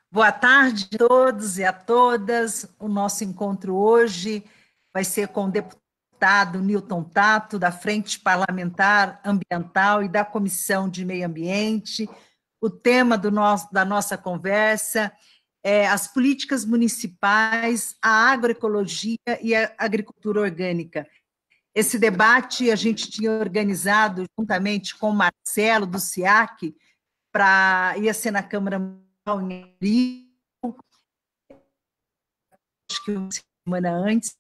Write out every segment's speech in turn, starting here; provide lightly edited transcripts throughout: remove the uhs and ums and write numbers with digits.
Boa tarde a todos e a todas. O nosso encontro hoje vai ser com o deputado Newton Tato, da Frente Parlamentar Ambiental e da Comissão de Meio Ambiente. O tema da nossa conversa é as políticas municipais, a agroecologia e a agricultura orgânica. Esse debate a gente tinha organizado juntamente com o Marcelo, do SIAC, ia ser na Câmara em abril, acho que uma semana antes,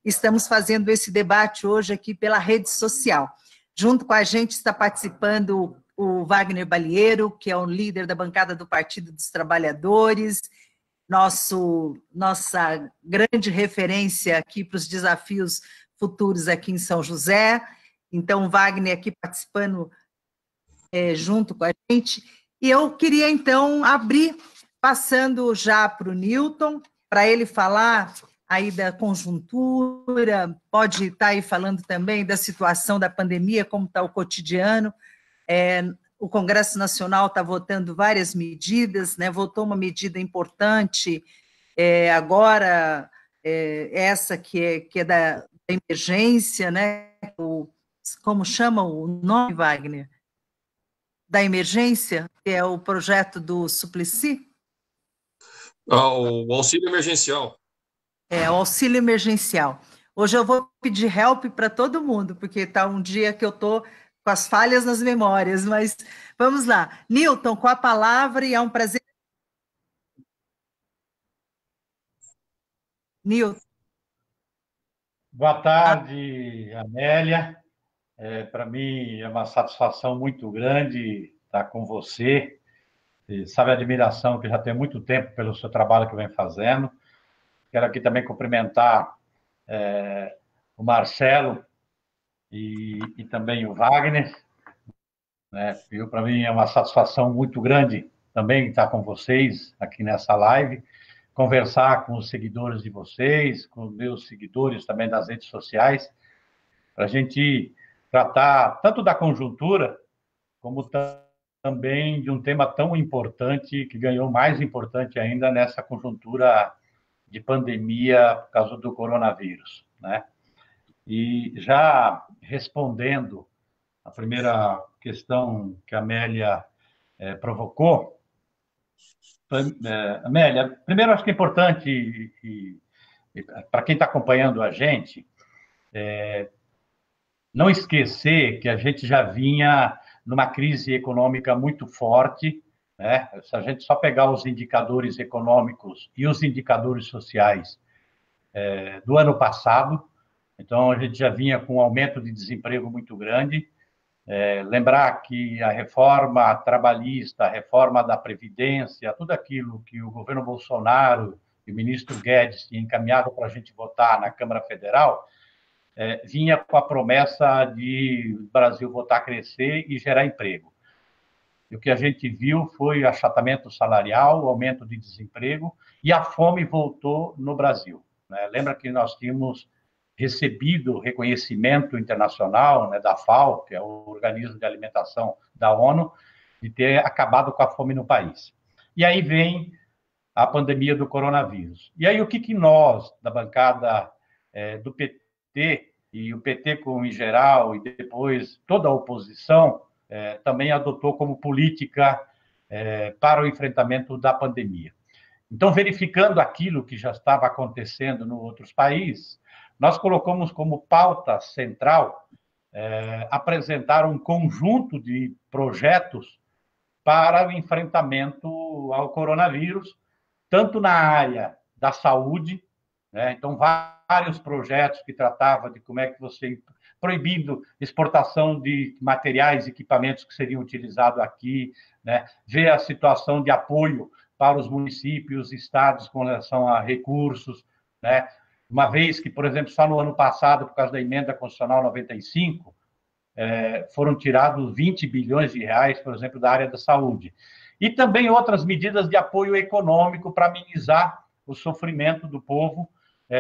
estamos fazendo esse debate hoje aqui pela rede social. Junto com a gente está participando o Wagner Balieiro, que é o líder da bancada do Partido dos Trabalhadores, nossa grande referência aqui para os desafios futuros aqui em São José. Então, o Wagner aqui participando junto com a gente. E eu queria, então, abrir, passando já para o Newton, para ele falar aí da conjuntura, pode estar aí falando também da situação da pandemia, como está o cotidiano. O Congresso Nacional está votando várias medidas, né? Votou uma medida importante agora, essa que é da emergência, né? Como chama o nome, Wagner? Da emergência, que é o projeto do Suplicy? O auxílio emergencial. O auxílio emergencial. Hoje eu vou pedir help para todo mundo, porque está um dia que eu estou com as falhas nas memórias, mas vamos lá. Newton, com a palavra, e é um prazer. Newton. Boa tarde, Amélia. Para mim é uma satisfação muito grande estar com você. Sabe a admiração que já tem muito tempo pelo seu trabalho que vem fazendo. Quero aqui também cumprimentar o Marcelo e também o Wagner. Para mim é uma satisfação muito grande também estar com vocês aqui nessa live, conversar com os seguidores de vocês, com os meus seguidores também das redes sociais, para a gente tratar tanto da conjuntura, como também de um tema tão importante, que ganhou mais importante ainda nessa conjuntura de pandemia por causa do coronavírus, né? E já respondendo a primeira questão que a Amélia provocou, Amélia, primeiro acho que é importante, para quem está acompanhando a gente, não esquecer que a gente já vinha numa crise econômica muito forte, né? Se a gente só pegar os indicadores econômicos e os indicadores sociais do ano passado, então a gente já vinha com um aumento de desemprego muito grande. Lembrar que a reforma trabalhista, a reforma da Previdência, tudo aquilo que o governo Bolsonaro e o ministro Guedes tinham encaminhado para a gente votar na Câmara Federal, vinha com a promessa de o Brasil voltar a crescer e gerar emprego. E o que a gente viu foi achatamento salarial, aumento de desemprego, e a fome voltou no Brasil, né? Lembra que nós tínhamos recebido reconhecimento internacional, né, da FAO, que é o Organismo de Alimentação da ONU, de ter acabado com a fome no país. E aí vem a pandemia do coronavírus. E aí o que nós, da bancada do PT, e o PT em geral, e depois toda a oposição, também adotou como política para o enfrentamento da pandemia. Então, verificando aquilo que já estava acontecendo em outros países, nós colocamos como pauta central apresentar um conjunto de projetos para o enfrentamento ao coronavírus, tanto na área da saúde, né? Então, vários projetos que tratavam de como é que você proibindo exportação de materiais e equipamentos que seriam utilizados aqui, né? Ver a situação de apoio para os municípios, estados com relação a recursos, né? Uma vez que, por exemplo, só no ano passado, por causa da emenda constitucional 95, foram tirados 20 bilhões de reais, por exemplo, da área da saúde. E também outras medidas de apoio econômico para amenizar o sofrimento do povo,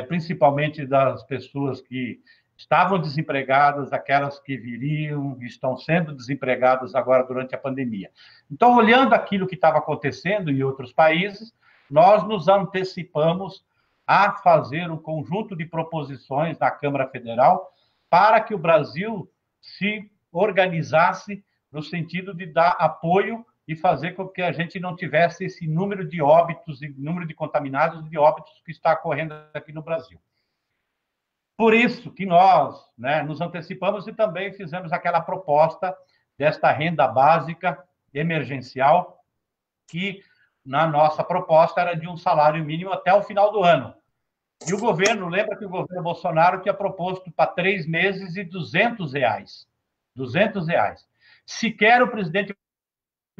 principalmente das pessoas que estavam desempregadas, aquelas que viriam, estão sendo desempregadas agora durante a pandemia. Então, olhando aquilo que estava acontecendo em outros países, nós nos antecipamos a fazer um conjunto de proposições na Câmara Federal para que o Brasil se organizasse no sentido de dar apoio e fazer com que a gente não tivesse esse número de óbitos, e número de contaminados e de óbitos que está ocorrendo aqui no Brasil. Por isso que nós, né, nos antecipamos e também fizemos aquela proposta desta renda básica emergencial, que na nossa proposta era de um salário mínimo até o final do ano. E o governo, lembra que o governo Bolsonaro tinha proposto para 3 meses e R$ 200. R$ 200. Sequer o presidente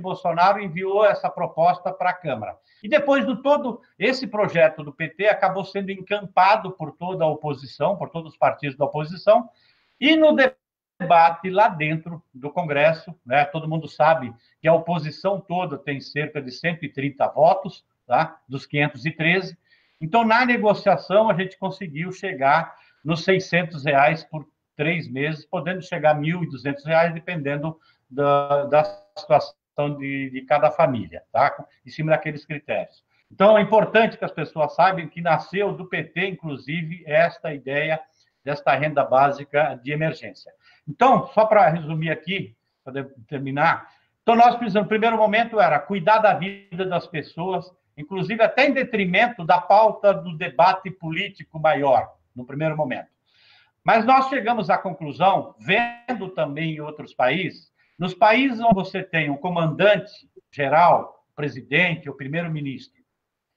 Bolsonaro enviou essa proposta para a Câmara. E depois de todo esse projeto do PT acabou sendo encampado por toda a oposição, por todos os partidos da oposição, e no debate lá dentro do Congresso, né, todo mundo sabe que a oposição toda tem cerca de 130 votos, tá, dos 513. Então, na negociação, a gente conseguiu chegar nos R$ 600 por 3 meses, podendo chegar a R$ 1.200, dependendo da situação de cada família, tá? Em cima daqueles critérios. Então, é importante que as pessoas saibam que nasceu do PT, inclusive, esta ideia desta renda básica de emergência. Então, só para resumir aqui, para terminar, então nós precisamos, no primeiro momento, era cuidar da vida das pessoas, inclusive até em detrimento da pauta do debate político maior, no primeiro momento. Mas nós chegamos à conclusão, vendo também em outros países, nos países onde você tem um comandante geral, presidente ou primeiro-ministro,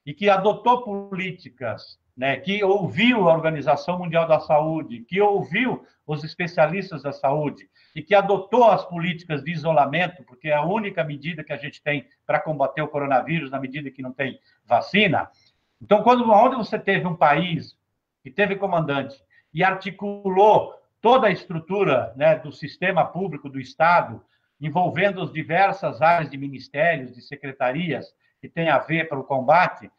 e que adotou políticas, né, que ouviu a Organização Mundial da Saúde, que ouviu os especialistas da saúde, e que adotou as políticas de isolamento, porque é a única medida que a gente tem para combater o coronavírus, na medida que não tem vacina. Então, onde você teve um país que teve comandante e articulou toda a estrutura, né, do sistema público do Estado, envolvendo as diversas áreas de ministérios, de secretarias, que tem a ver para o combate,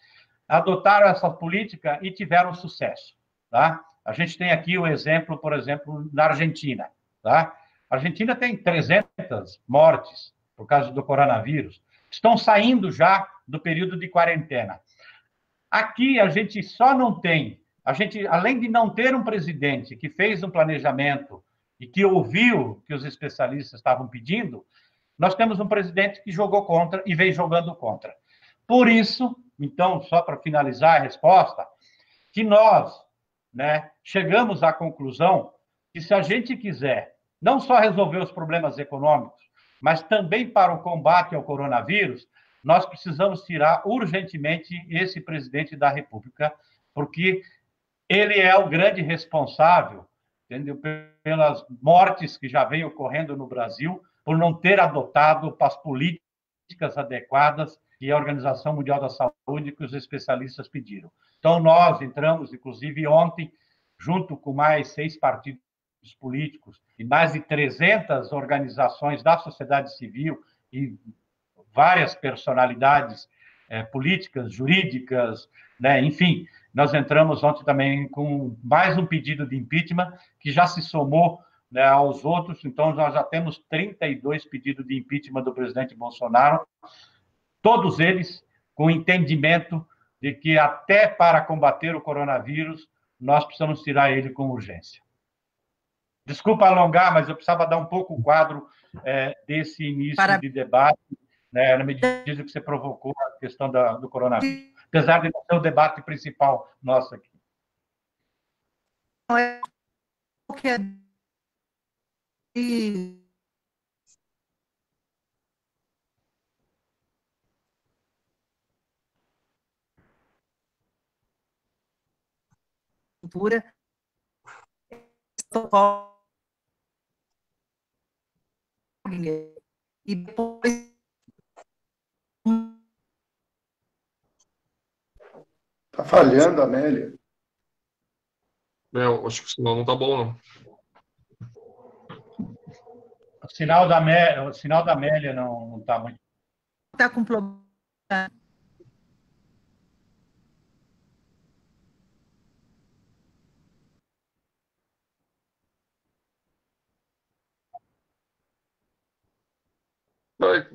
adotaram essa política e tiveram sucesso. Tá? A gente tem aqui o exemplo, por exemplo, na Argentina. Tá? A Argentina tem 300 mortes por causa do coronavírus. Estão saindo já do período de quarentena. Aqui a gente só não tem, além de não ter um presidente que fez um planejamento e que ouviu o que os especialistas estavam pedindo, nós temos um presidente que jogou contra e vem jogando contra. Por isso, então, só para finalizar a resposta, que nós, né, chegamos à conclusão que se a gente quiser não só resolver os problemas econômicos, mas também para o combate ao coronavírus, nós precisamos tirar urgentemente esse presidente da República, porque ele é o grande responsável, entendeu, pelas mortes que já vêm ocorrendo no Brasil, por não ter adotado as políticas adequadas que a Organização Mundial da Saúde, que os especialistas pediram. Então, nós entramos, inclusive, ontem, junto com mais 6 partidos políticos e mais de 300 organizações da sociedade civil e várias personalidades políticas, jurídicas, né, enfim, nós entramos ontem também com mais um pedido de impeachment, que já se somou, né, aos outros, então nós já temos 32 pedidos de impeachment do presidente Bolsonaro, todos eles com entendimento de que até para combater o coronavírus, nós precisamos tirar ele com urgência. Desculpa alongar, mas eu precisava dar um pouco o quadro desse início de debate, né, na medida que você provocou a questão do coronavírus, apesar de não ser o debate principal nosso aqui. Cultura e depois Está falhando, Amélia. Eu acho que o sinal não está bom, não. O sinal da Amélia não está muito. está com problema.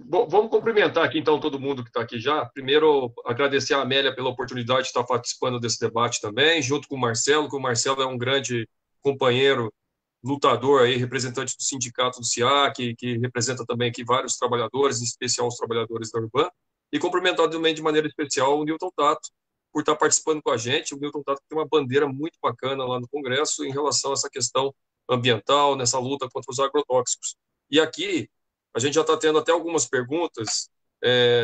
Vamos cumprimentar aqui, então, todo mundo que está aqui já. Primeiro, agradecer a Amélia pela oportunidade de estar participando desse debate também, junto com o Marcelo, que o Marcelo é um grande companheiro, lutador, aí, representante do sindicato do SIAC, que representa também aqui vários trabalhadores, em especial os trabalhadores da Urban, e cumprimentar também de maneira especial o Newton Tato, por estar participando com a gente. O Newton Tato tem uma bandeira muito bacana lá no Congresso em relação a essa questão ambiental, nessa luta contra os agrotóxicos. E aqui, a gente já está tendo até algumas perguntas,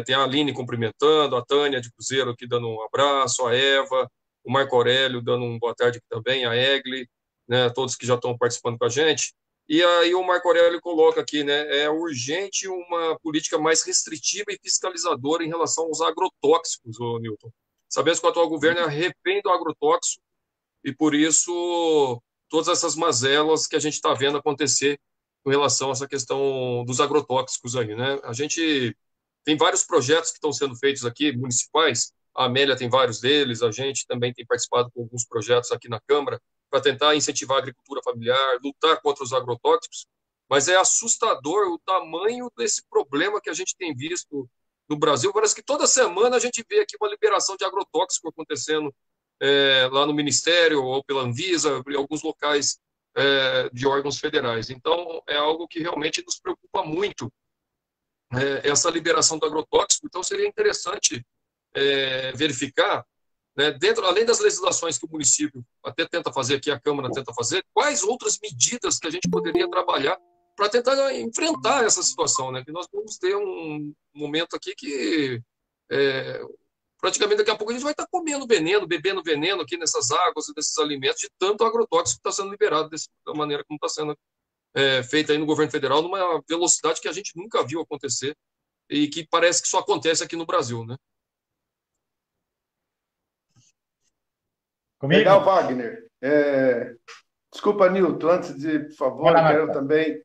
tem a Aline cumprimentando, a Tânia de Cruzeiro aqui dando um abraço, a Eva, o Marco Aurélio dando um boa tarde aqui também, a Egli, né, todos que já estão participando com a gente. E aí o Marco Aurélio coloca aqui, né, é urgente uma política mais restritiva e fiscalizadora em relação aos agrotóxicos, ô Newton. Sabemos que o atual governo é refém do agrotóxico e, por isso, todas essas mazelas que a gente está vendo acontecer com relação a essa questão dos agrotóxicos aí, né? A gente tem vários projetos que estão sendo feitos aqui, municipais, a Amélia tem vários deles, a gente também tem participado com alguns projetos aqui na Câmara para tentar incentivar a agricultura familiar, lutar contra os agrotóxicos, mas é assustador o tamanho desse problema que a gente tem visto no Brasil. Parece que toda semana a gente vê aqui uma liberação de agrotóxico acontecendo lá no Ministério ou pela Anvisa, em alguns locais de órgãos federais. Então, é algo que realmente nos preocupa muito, essa liberação do agrotóxico. Então, seria interessante verificar, né, dentro, além das legislações que o município até tenta fazer aqui, a Câmara tenta fazer, quais outras medidas que a gente poderia trabalhar para tentar enfrentar essa situação, né? Que nós vamos ter um momento aqui que praticamente daqui a pouco a gente vai estar comendo veneno, bebendo veneno aqui nessas águas e nesses alimentos, de tanto agrotóxico que está sendo liberado da maneira como está sendo feita aí no governo federal, numa velocidade que a gente nunca viu acontecer e que parece que só acontece aqui no Brasil, né? Comigo? Legal, Wagner. Desculpa, Nilton, antes de, por favor, eu quero também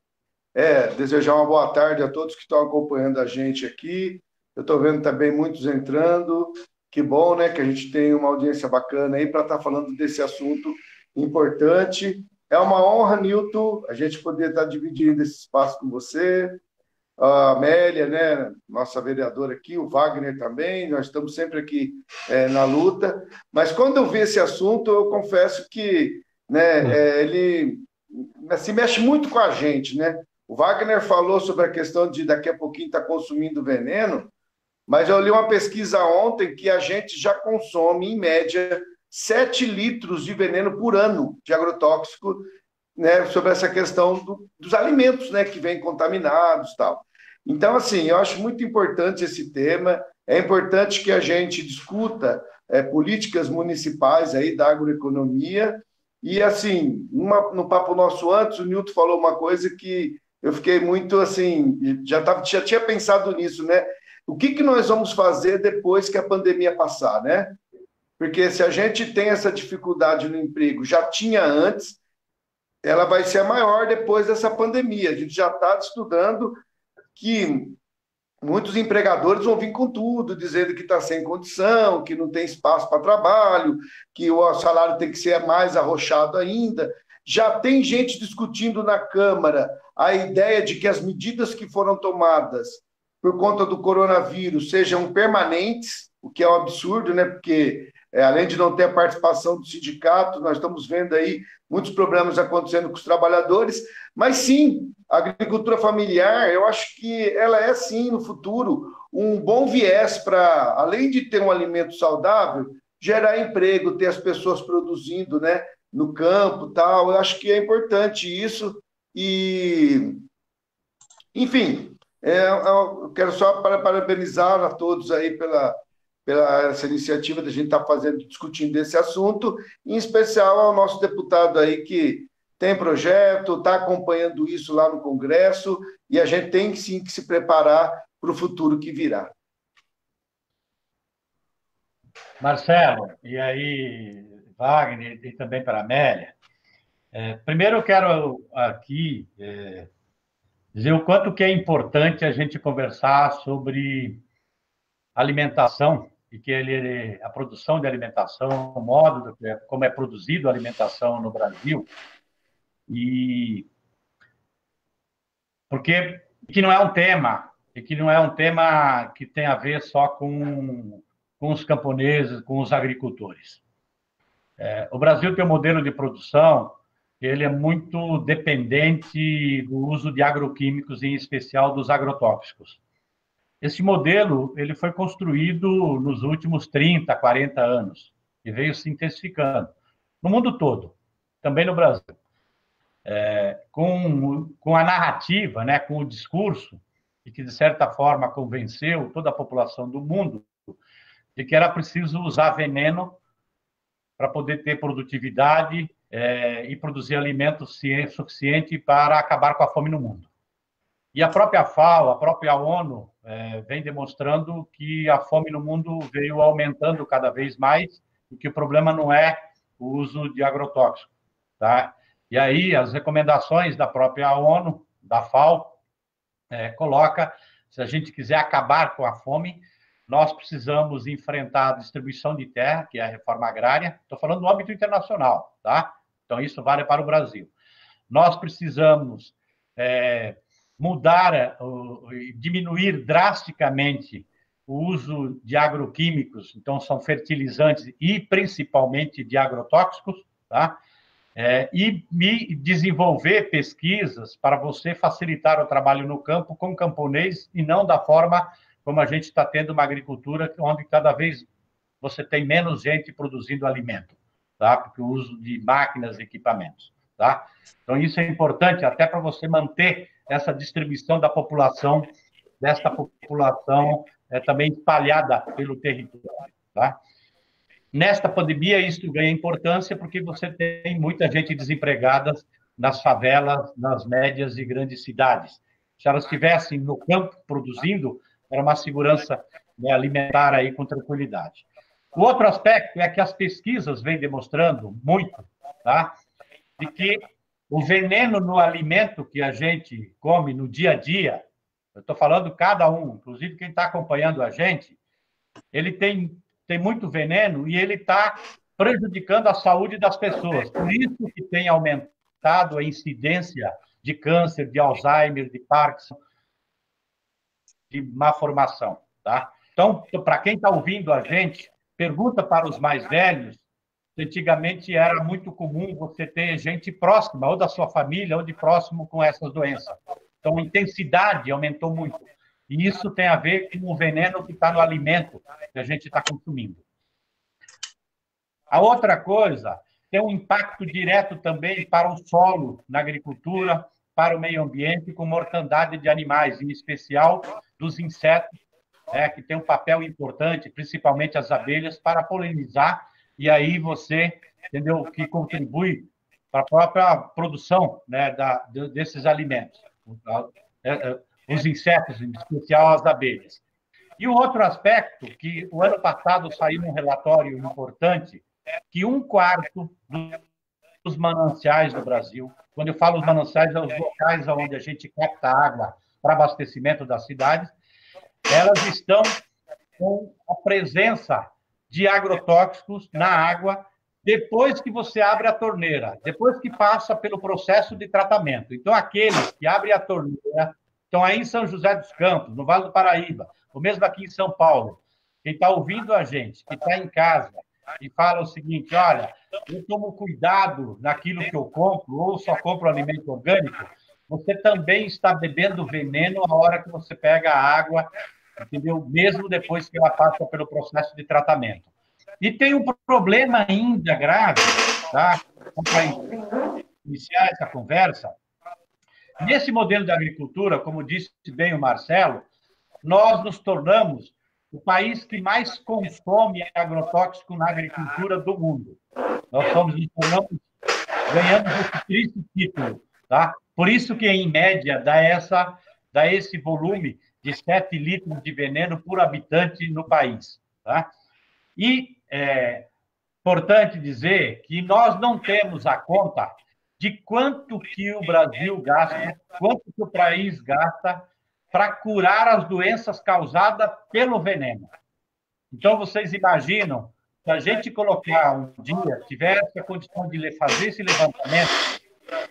desejar uma boa tarde a todos que estão acompanhando a gente aqui. Eu estou vendo também muitos entrando. Que bom, né, que a gente tem uma audiência bacana aí para estar falando desse assunto importante. É uma honra, Nilton, a gente poder estar dividindo esse espaço com você. A Amélia, né, nossa vereadora aqui, o Wagner também, nós estamos sempre aqui na luta. Mas quando eu vi esse assunto, eu confesso que, né, ele se mexe muito com a gente, né? O Wagner falou sobre a questão de daqui a pouquinho estar consumindo veneno, mas eu li uma pesquisa ontem que a gente já consome, em média, 7 litros de veneno por ano de agrotóxico, né, sobre essa questão dos alimentos, né, que vêm contaminados e tal. Então, assim, eu acho muito importante esse tema, é importante que a gente discuta políticas municipais aí da agroeconomia, e, assim, no papo nosso antes, o Nilton falou uma coisa que eu fiquei muito, assim, já tinha pensado nisso, né? O que nós vamos fazer depois que a pandemia passar, né? Porque se a gente tem essa dificuldade no emprego, já tinha antes, ela vai ser a maior depois dessa pandemia. A gente já está estudando que muitos empregadores vão vir com tudo, dizendo que está sem condição, que não tem espaço para trabalho, que o salário tem que ser mais arrochado ainda. Já tem gente discutindo na Câmara a ideia de que as medidas que foram tomadas por conta do coronavírus sejam permanentes, o que é um absurdo, né? Porque, além de não ter a participação do sindicato, nós estamos vendo aí muitos problemas acontecendo com os trabalhadores, mas sim, a agricultura familiar, eu acho que ela é sim, no futuro, um bom viés para, além de ter um alimento saudável, gerar emprego, ter as pessoas produzindo, né, no campo, tal. Eu acho que é importante isso e, enfim, eu quero só parabenizar a todos aí pela essa iniciativa da gente estar discutindo esse assunto, em especial ao nosso deputado aí que tem projeto, está acompanhando isso lá no Congresso, e a gente tem sim que se preparar para o futuro que virá. Marcelo, e aí, Wagner, e também para a Amélia. Primeiro eu quero aqui dizer o quanto que é importante a gente conversar sobre alimentação e que a produção de alimentação, o modo como é produzido a alimentação no Brasil, e porque que não é um tema e que não é um tema que tem a ver só com os camponeses, com os agricultores. O Brasil tem um modelo de produção, ele é muito dependente do uso de agroquímicos, em especial dos agrotóxicos. Esse modelo ele foi construído nos últimos 30, 40 anos e veio se intensificando no mundo todo, também no Brasil. Com a narrativa, né, com o discurso, e que, de certa forma, convenceu toda a população do mundo de que era preciso usar veneno para poder ter produtividade e produzir alimentos suficiente para acabar com a fome no mundo. E a própria FAO, a própria ONU, vem demonstrando que a fome no mundo veio aumentando cada vez mais e que o problema não é o uso de agrotóxicos, tá? E aí as recomendações da própria ONU, da FAO, coloca, se a gente quiser acabar com a fome, nós precisamos enfrentar a distribuição de terra, que é a reforma agrária. Estou falando no âmbito internacional, tá? Então, isso vale para o Brasil. Nós precisamos diminuir drasticamente o uso de agroquímicos, então, são fertilizantes e, principalmente, de agrotóxicos, tá? E desenvolver pesquisas para você facilitar o trabalho no campo com o camponês e não da forma como a gente está tendo uma agricultura onde cada vez você tem menos gente produzindo alimento, tá? Porque o uso de máquinas e equipamentos, tá? Então, isso é importante até para você manter essa distribuição da população, desta população também espalhada pelo território, tá? Nesta pandemia, isso ganha importância porque você tem muita gente desempregada nas favelas, nas médias e grandes cidades. Se elas estivessem no campo produzindo, era uma segurança alimentar aí com tranquilidade. O outro aspecto é que as pesquisas vêm demonstrando muito, tá? De que o veneno no alimento que a gente come no dia a dia, eu estou falando cada um, inclusive quem está acompanhando a gente, ele tem muito veneno e ele está prejudicando a saúde das pessoas. Por isso que tem aumentado a incidência de câncer, de Alzheimer, de Parkinson, de má formação, tá? Então, para quem está ouvindo a gente, pergunta para os mais velhos. Antigamente era muito comum você ter gente próxima, ou da sua família, ou de próximo com essas doenças. Então, a intensidade aumentou muito. E isso tem a ver com o veneno que está no alimento que a gente está consumindo. A outra coisa tem um impacto direto também para o solo na agricultura, para o meio ambiente, com mortandade de animais, em especial dos insetos, que tem um papel importante, principalmente as abelhas, para polinizar, e aí você, entendeu, que contribui para a própria produção, né, desses alimentos. Os insetos, em especial as abelhas. E o outro aspecto, que o ano passado saiu um relatório importante, que 1/4 dos mananciais do Brasil, quando eu falo os mananciais, são os locais onde a gente capta água para abastecimento das cidades, elas estão com a presença de agrotóxicos na água depois que você abre a torneira, depois que passa pelo processo de tratamento. Então, aqueles que abrem a torneira, estão aí em São José dos Campos, no Vale do Paraíba, ou mesmo aqui em São Paulo, quem está ouvindo a gente, que está em casa, e fala o seguinte, olha, eu tomo cuidado naquilo que eu compro, ou só compro alimento orgânico, você também está bebendo veneno na hora que você pega a água, entendeu? Mesmo depois que ela passa pelo processo de tratamento. E tem um problema ainda grave, tá? Para iniciar essa conversa, nesse modelo de agricultura, como disse bem o Marcelo, nós nos tornamos o país que mais consome agrotóxico na agricultura do mundo. Nós ganhamos esse triste título, tá? Por isso que, em média, dá esse volume de 7 litros de veneno por habitante no país, tá? E é importante dizer que nós não temos a conta de quanto que o Brasil gasta, quanto que o país gasta para curar as doenças causadas pelo veneno. Então, vocês imaginam, se a gente colocar um dia, tivesse a condição de fazer esse levantamento,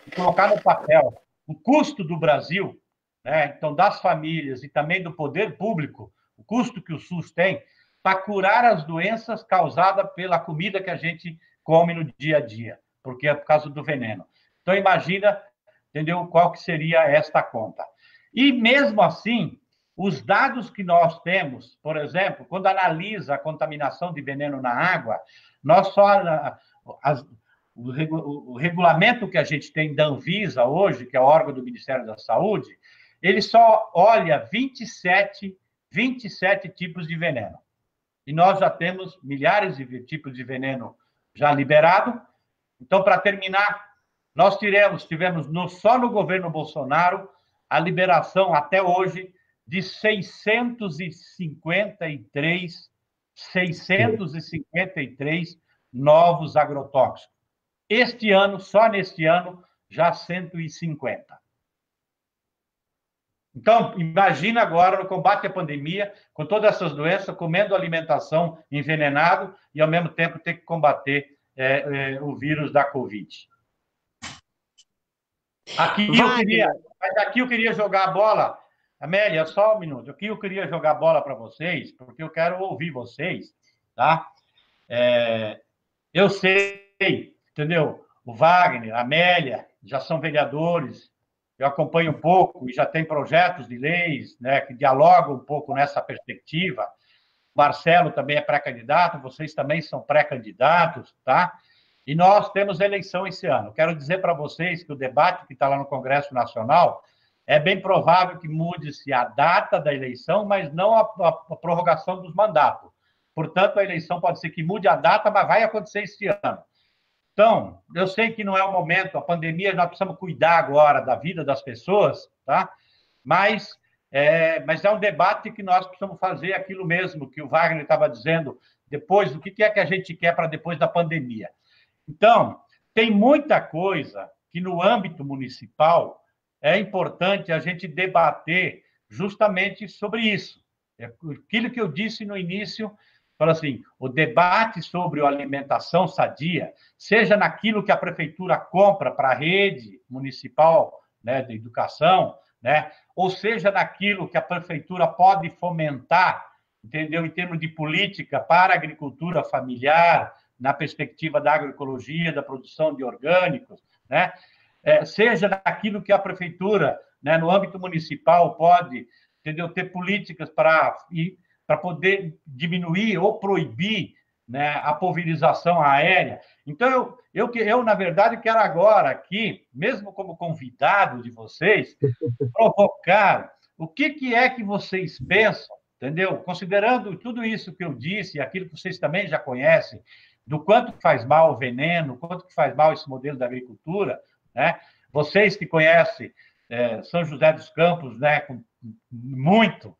e colocar no papel o custo do Brasil, né, então das famílias e também do poder público, o custo que o SUS tem para curar as doenças causadas pela comida que a gente come no dia a dia, porque é por causa do veneno. Então, imagina, entendeu, qual que seria esta conta. E, mesmo assim, os dados que nós temos, por exemplo, quando analisa a contaminação de veneno na água, nós só... O regulamento que a gente tem da Anvisa hoje, que é o órgão do Ministério da Saúde, ele só olha 27 tipos de veneno. E nós já temos milhares de tipos de veneno já liberado. Então, para terminar, nós tivemos só no governo Bolsonaro a liberação até hoje de 653 novos agrotóxicos. Este ano, só neste ano, já 150. Então, imagina agora no combate à pandemia, com todas essas doenças, comendo alimentação envenenada e, ao mesmo tempo, ter que combater o vírus da Covid. Aqui eu queria jogar a bola. Amélia, só um minuto. Aqui eu queria jogar a bola para vocês, porque eu quero ouvir vocês, tá? Eu sei, entendeu? O Wagner, a Amélia, já são vereadores, eu acompanho um pouco e já tem projetos de leis, né, que dialogam um pouco nessa perspectiva. O Marcelo também é pré-candidato, vocês também são pré-candidatos, tá? E nós temos eleição esse ano. Quero dizer para vocês que o debate que está lá no Congresso Nacional é bem provável que mude-se a data da eleição, mas não a prorrogação dos mandatos. Portanto, a eleição pode ser que mude a data, mas vai acontecer este ano. Então, eu sei que não é o momento, a pandemia, nós precisamos cuidar agora da vida das pessoas, tá? Mas é um debate que nós precisamos fazer aquilo mesmo que o Wagner estava dizendo, depois, o que é que a gente quer para depois da pandemia. Então, tem muita coisa que no âmbito municipal é importante a gente debater justamente sobre isso. Aquilo que eu disse no início, fala assim, o debate sobre a alimentação sadia, seja naquilo que a prefeitura compra para a rede municipal, né, de educação, né, ou seja naquilo que a prefeitura pode fomentar, entendeu, em termos de política para a agricultura familiar, na perspectiva da agroecologia, da produção de orgânicos, né, seja naquilo que a prefeitura, né, no âmbito municipal pode, entendeu, ter políticas para poder diminuir ou proibir, né, a pulverização aérea. Então, eu, na verdade, quero agora aqui, mesmo como convidado de vocês, provocar o que é que vocês pensam, entendeu? Considerando tudo isso que eu disse, aquilo que vocês também já conhecem, do quanto faz mal o veneno, quanto que faz mal esse modelo da agricultura, né? Vocês que conhecem São José dos Campos, né, muito,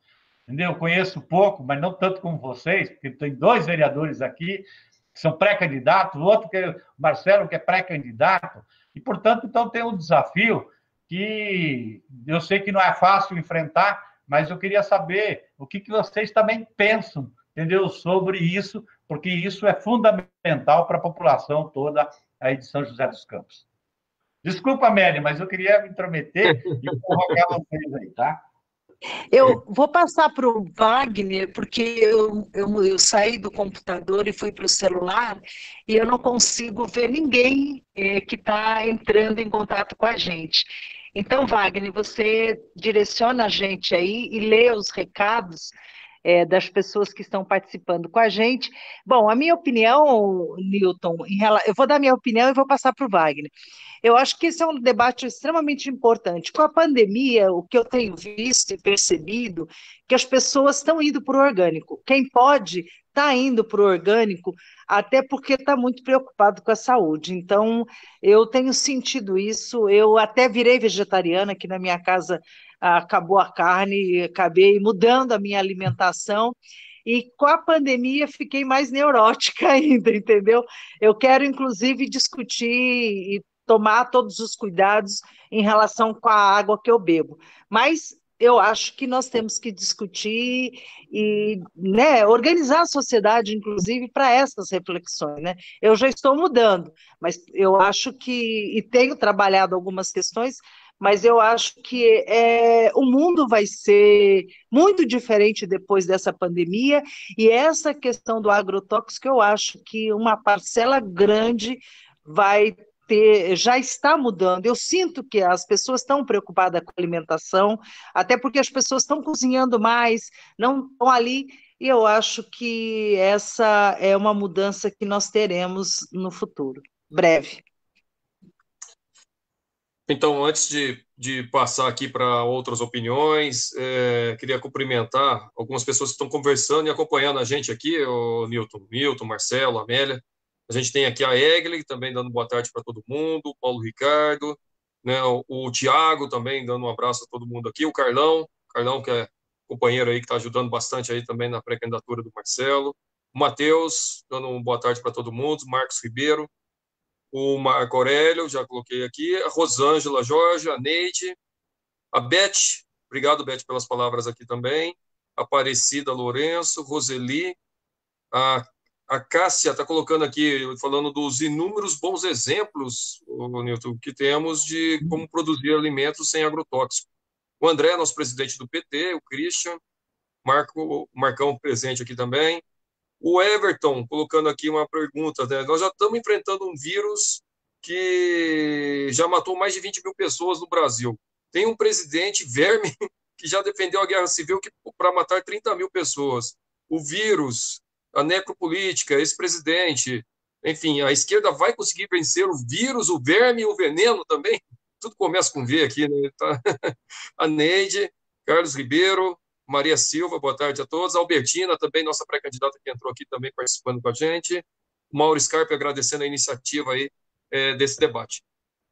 entendeu? Eu conheço pouco, mas não tanto como vocês, porque tem 2 vereadores aqui que são pré-candidatos, o outro, que é o Marcelo, que é pré-candidato, e, portanto, então tem um desafio que eu sei que não é fácil enfrentar, mas eu queria saber o que vocês também pensam, entendeu, sobre isso, porque isso é fundamental para a população toda aí de São José dos Campos. Desculpa, Amélia, mas eu queria me intrometer e provocar vocês aí, tá? Eu vou passar para o Wagner, porque eu saí do computador e fui para o celular e eu não consigo ver ninguém que está entrando em contato com a gente. Então, Wagner, você direciona a gente aí e lê os recados das pessoas que estão participando com a gente. Bom, a minha opinião, Newton, eu vou dar minha opinião e vou passar para o Wagner. Eu acho que esse é um debate extremamente importante. Com a pandemia, o que eu tenho visto e percebido, que as pessoas estão indo para o orgânico. Quem pode está indo para o orgânico, até porque está muito preocupado com a saúde. Então, eu tenho sentido isso. Eu até virei vegetariana, aqui na minha casa acabou a carne, acabei mudando a minha alimentação. E com a pandemia fiquei mais neurótica ainda, entendeu? Eu quero, inclusive, discutir e tomar todos os cuidados em relação com a água que eu bebo. Mas eu acho que nós temos que discutir e, né, organizar a sociedade, inclusive, para essas reflexões, né? Eu já estou mudando, mas eu acho que, e tenho trabalhado algumas questões, mas eu acho que o mundo vai ser muito diferente depois dessa pandemia, e essa questão do agrotóxico, eu acho que uma parcela grande vai ter, já está mudando. Eu sinto que as pessoas estão preocupadas com a alimentação, até porque as pessoas estão cozinhando mais, não estão ali, e eu acho que essa é uma mudança que nós teremos no futuro, breve. Então, antes de passar aqui para outras opiniões, queria cumprimentar algumas pessoas que estão conversando e acompanhando a gente aqui, o Newton, Marcelo, Amélia. A gente tem aqui a Egli, também dando boa tarde para todo mundo, o Paulo Ricardo, né, o Tiago também dando um abraço a todo mundo aqui, o Carlão, que é companheiro aí que está ajudando bastante aí também na pré-candidatura do Marcelo, o Matheus, dando uma boa tarde para todo mundo, Marcos Ribeiro, o Marco Aurélio, já coloquei aqui, a Rosângela Jorge, a Neide, a Beth, obrigado, Beth, pelas palavras aqui também, a Aparecida Lourenço, Roseli, a, a Cássia está colocando aqui, falando dos inúmeros bons exemplos, Nilton, que temos de como produzir alimentos sem agrotóxico. O André, nosso presidente do PT, o Christian, Marcão presente aqui também, o Everton, colocando aqui uma pergunta, né? Nós já estamos enfrentando um vírus que já matou mais de 20 mil pessoas no Brasil. Tem um presidente verme que já defendeu a guerra civil para matar 30 mil pessoas. O vírus, a necropolítica, esse presidente, enfim, a esquerda vai conseguir vencer o vírus, o verme e o veneno também? Tudo começa com V aqui, né? Tá? A Neide, Carlos Ribeiro, Maria Silva, boa tarde a todos. A Albertina, também nossa pré-candidata que entrou aqui também participando com a gente. O Mauro Scarpe agradecendo a iniciativa aí desse debate.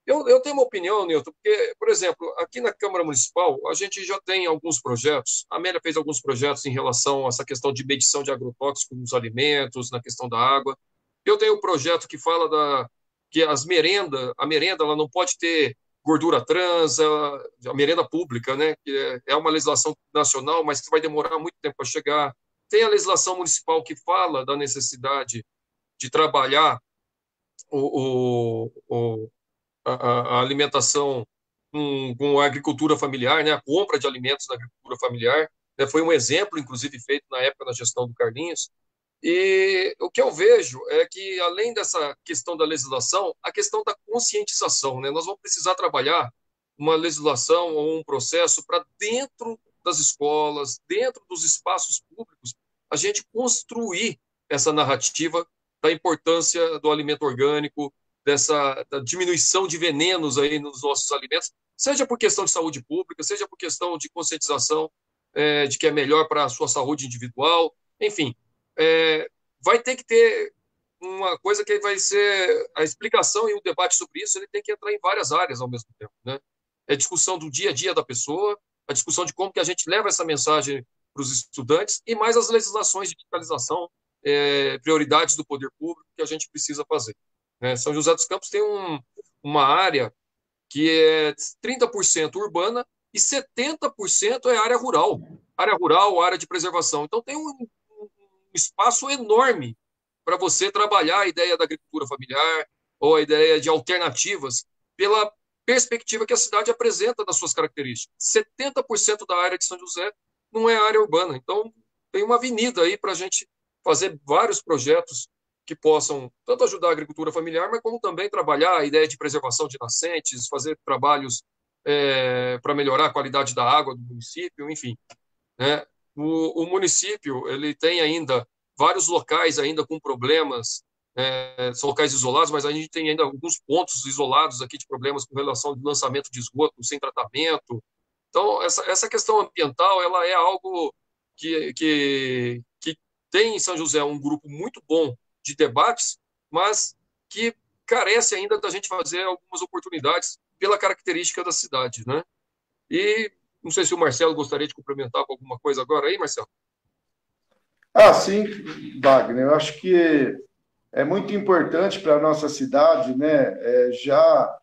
Eu tenho uma opinião, Nilton, porque, por exemplo, aqui na Câmara Municipal, a gente já tem alguns projetos, a Amélia fez alguns projetos em relação a essa questão de medição de agrotóxicos nos alimentos, na questão da água. Eu tenho um projeto que fala que a merenda ela não pode ter gordura trans, a merenda pública, né, que é uma legislação nacional, mas que vai demorar muito tempo para chegar. Tem a legislação municipal que fala da necessidade de trabalhar a alimentação com a agricultura familiar, né, a compra de alimentos na agricultura familiar, né, foi um exemplo, inclusive, feito na época da gestão do Carlinhos. E o que eu vejo é que, além dessa questão da legislação, a questão da conscientização, né? Nós vamos precisar trabalhar uma legislação ou um processo para dentro das escolas, dentro dos espaços públicos, a gente construir essa narrativa da importância do alimento orgânico, da diminuição de venenos aí nos nossos alimentos, seja por questão de saúde pública, seja por questão de conscientização de que é melhor para a sua saúde individual, enfim, vai ter que ter uma coisa que vai ser a explicação e o debate sobre isso, ele tem que entrar em várias áreas ao mesmo tempo, né? É a discussão do dia a dia da pessoa, a discussão de como que a gente leva essa mensagem para os estudantes e mais as legislações de digitalização, prioridades do poder público que a gente precisa fazer, né? São José dos Campos tem uma área que é 30% urbana e 70% é área rural, área de preservação. Então tem um espaço enorme para você trabalhar a ideia da agricultura familiar ou a ideia de alternativas pela perspectiva que a cidade apresenta nas suas características. 70% da área de São José não é área urbana. Então, tem uma avenida aí para a gente fazer vários projetos que possam tanto ajudar a agricultura familiar, mas como também trabalhar a ideia de preservação de nascentes, fazer trabalhos para melhorar a qualidade da água do município, enfim, né? O município ele tem ainda vários locais ainda com problemas, são locais isolados, mas a gente tem ainda alguns pontos isolados aqui de problemas com relação ao lançamento de esgoto sem tratamento. Então, essa questão ambiental ela é algo que tem em São José um grupo muito bom de debates, mas que carece ainda da gente fazer algumas oportunidades pela característica da cidade, né? E não sei se o Marcelo gostaria de complementar com alguma coisa agora aí, Marcelo. Sim, Wagner. Eu acho que é muito importante para a nossa cidade, né, já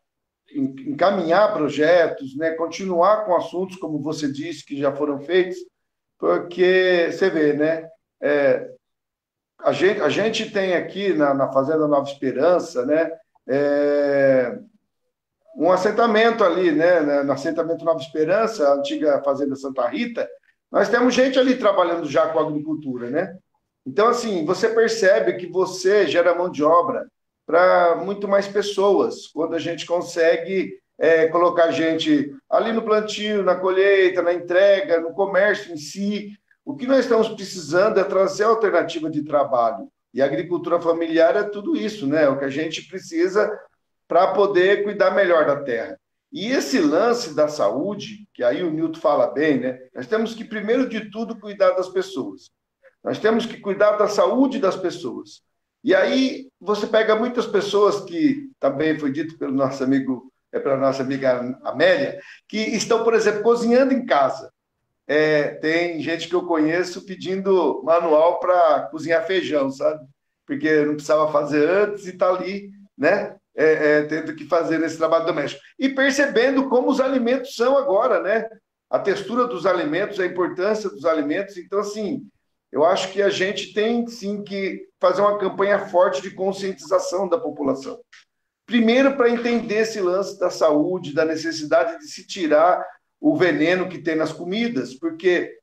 encaminhar projetos, né, continuar com assuntos, como você disse, que já foram feitos, porque você vê, né, a gente tem aqui na Fazenda Nova Esperança, né, um assentamento ali, né, no assentamento Nova Esperança, a antiga Fazenda Santa Rita, nós temos gente ali trabalhando já com agricultura, né? Então, assim, você percebe que você gera mão de obra para muito mais pessoas, quando a gente consegue colocar gente ali no plantio, na colheita, na entrega, no comércio em si. O que nós estamos precisando é trazer alternativa de trabalho. E a agricultura familiar é tudo isso, né? O que a gente precisa para poder cuidar melhor da terra. E esse lance da saúde, que aí o Nilton fala bem, né? Nós temos que, primeiro de tudo, cuidar das pessoas. Nós temos que cuidar da saúde das pessoas. E aí você pega muitas pessoas que também foi dito pelo nosso amigo, pela nossa amiga Amélia, que estão, por exemplo, cozinhando em casa. Tem gente que eu conheço pedindo manual para cozinhar feijão, sabe? Porque não precisava fazer antes e está ali, né? Tendo que fazer esse trabalho doméstico. E percebendo como os alimentos são agora, né? A textura dos alimentos, a importância dos alimentos. Então, assim, eu acho que a gente tem, sim, que fazer uma campanha forte de conscientização da população. Primeiro, para entender esse lance da saúde, da necessidade de se tirar o veneno que tem nas comidas, porque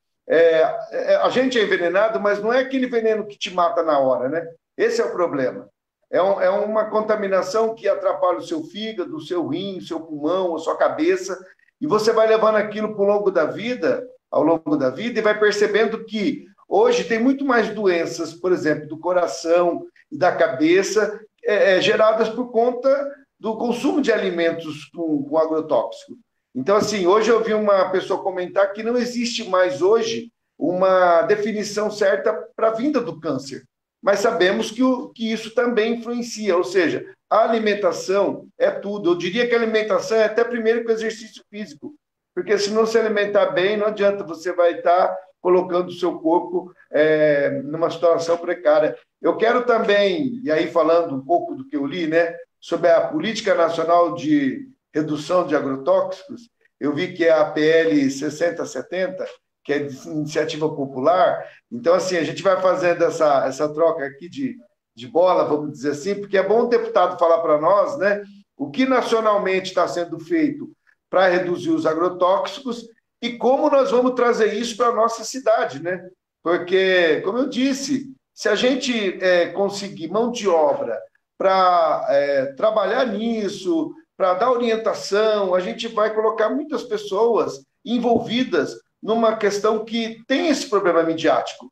a gente é envenenado, mas não é aquele veneno que te mata na hora, né? Esse é o problema. É uma contaminação que atrapalha o seu fígado, o seu rim, o seu pulmão, a sua cabeça, e você vai levando aquilo ao longo da vida, e vai percebendo que hoje tem muito mais doenças, por exemplo, do coração e da cabeça, geradas por conta do consumo de alimentos com agrotóxico. Então, assim, hoje eu vi uma pessoa comentar que não existe mais hoje uma definição certa para a vinda do câncer, mas sabemos que isso também influencia, ou seja, a alimentação é tudo. Eu diria que a alimentação é até primeiro que o exercício físico, porque se não se alimentar bem, não adianta, você vai estar colocando o seu corpo numa situação precária. Eu quero também, e aí falando um pouco do que eu li, né, sobre a Política Nacional de Redução de Agrotóxicos, eu vi que é a PL 6070, que é de iniciativa popular. Então, assim, a gente vai fazendo essa troca aqui de bola, vamos dizer assim, porque é bom o deputado falar para nós, né, o que nacionalmente está sendo feito para reduzir os agrotóxicos e como nós vamos trazer isso para a nossa cidade, né? Porque, como eu disse, se a gente conseguir mão de obra para trabalhar nisso, para dar orientação, a gente vai colocar muitas pessoas envolvidas numa questão que tem esse problema midiático.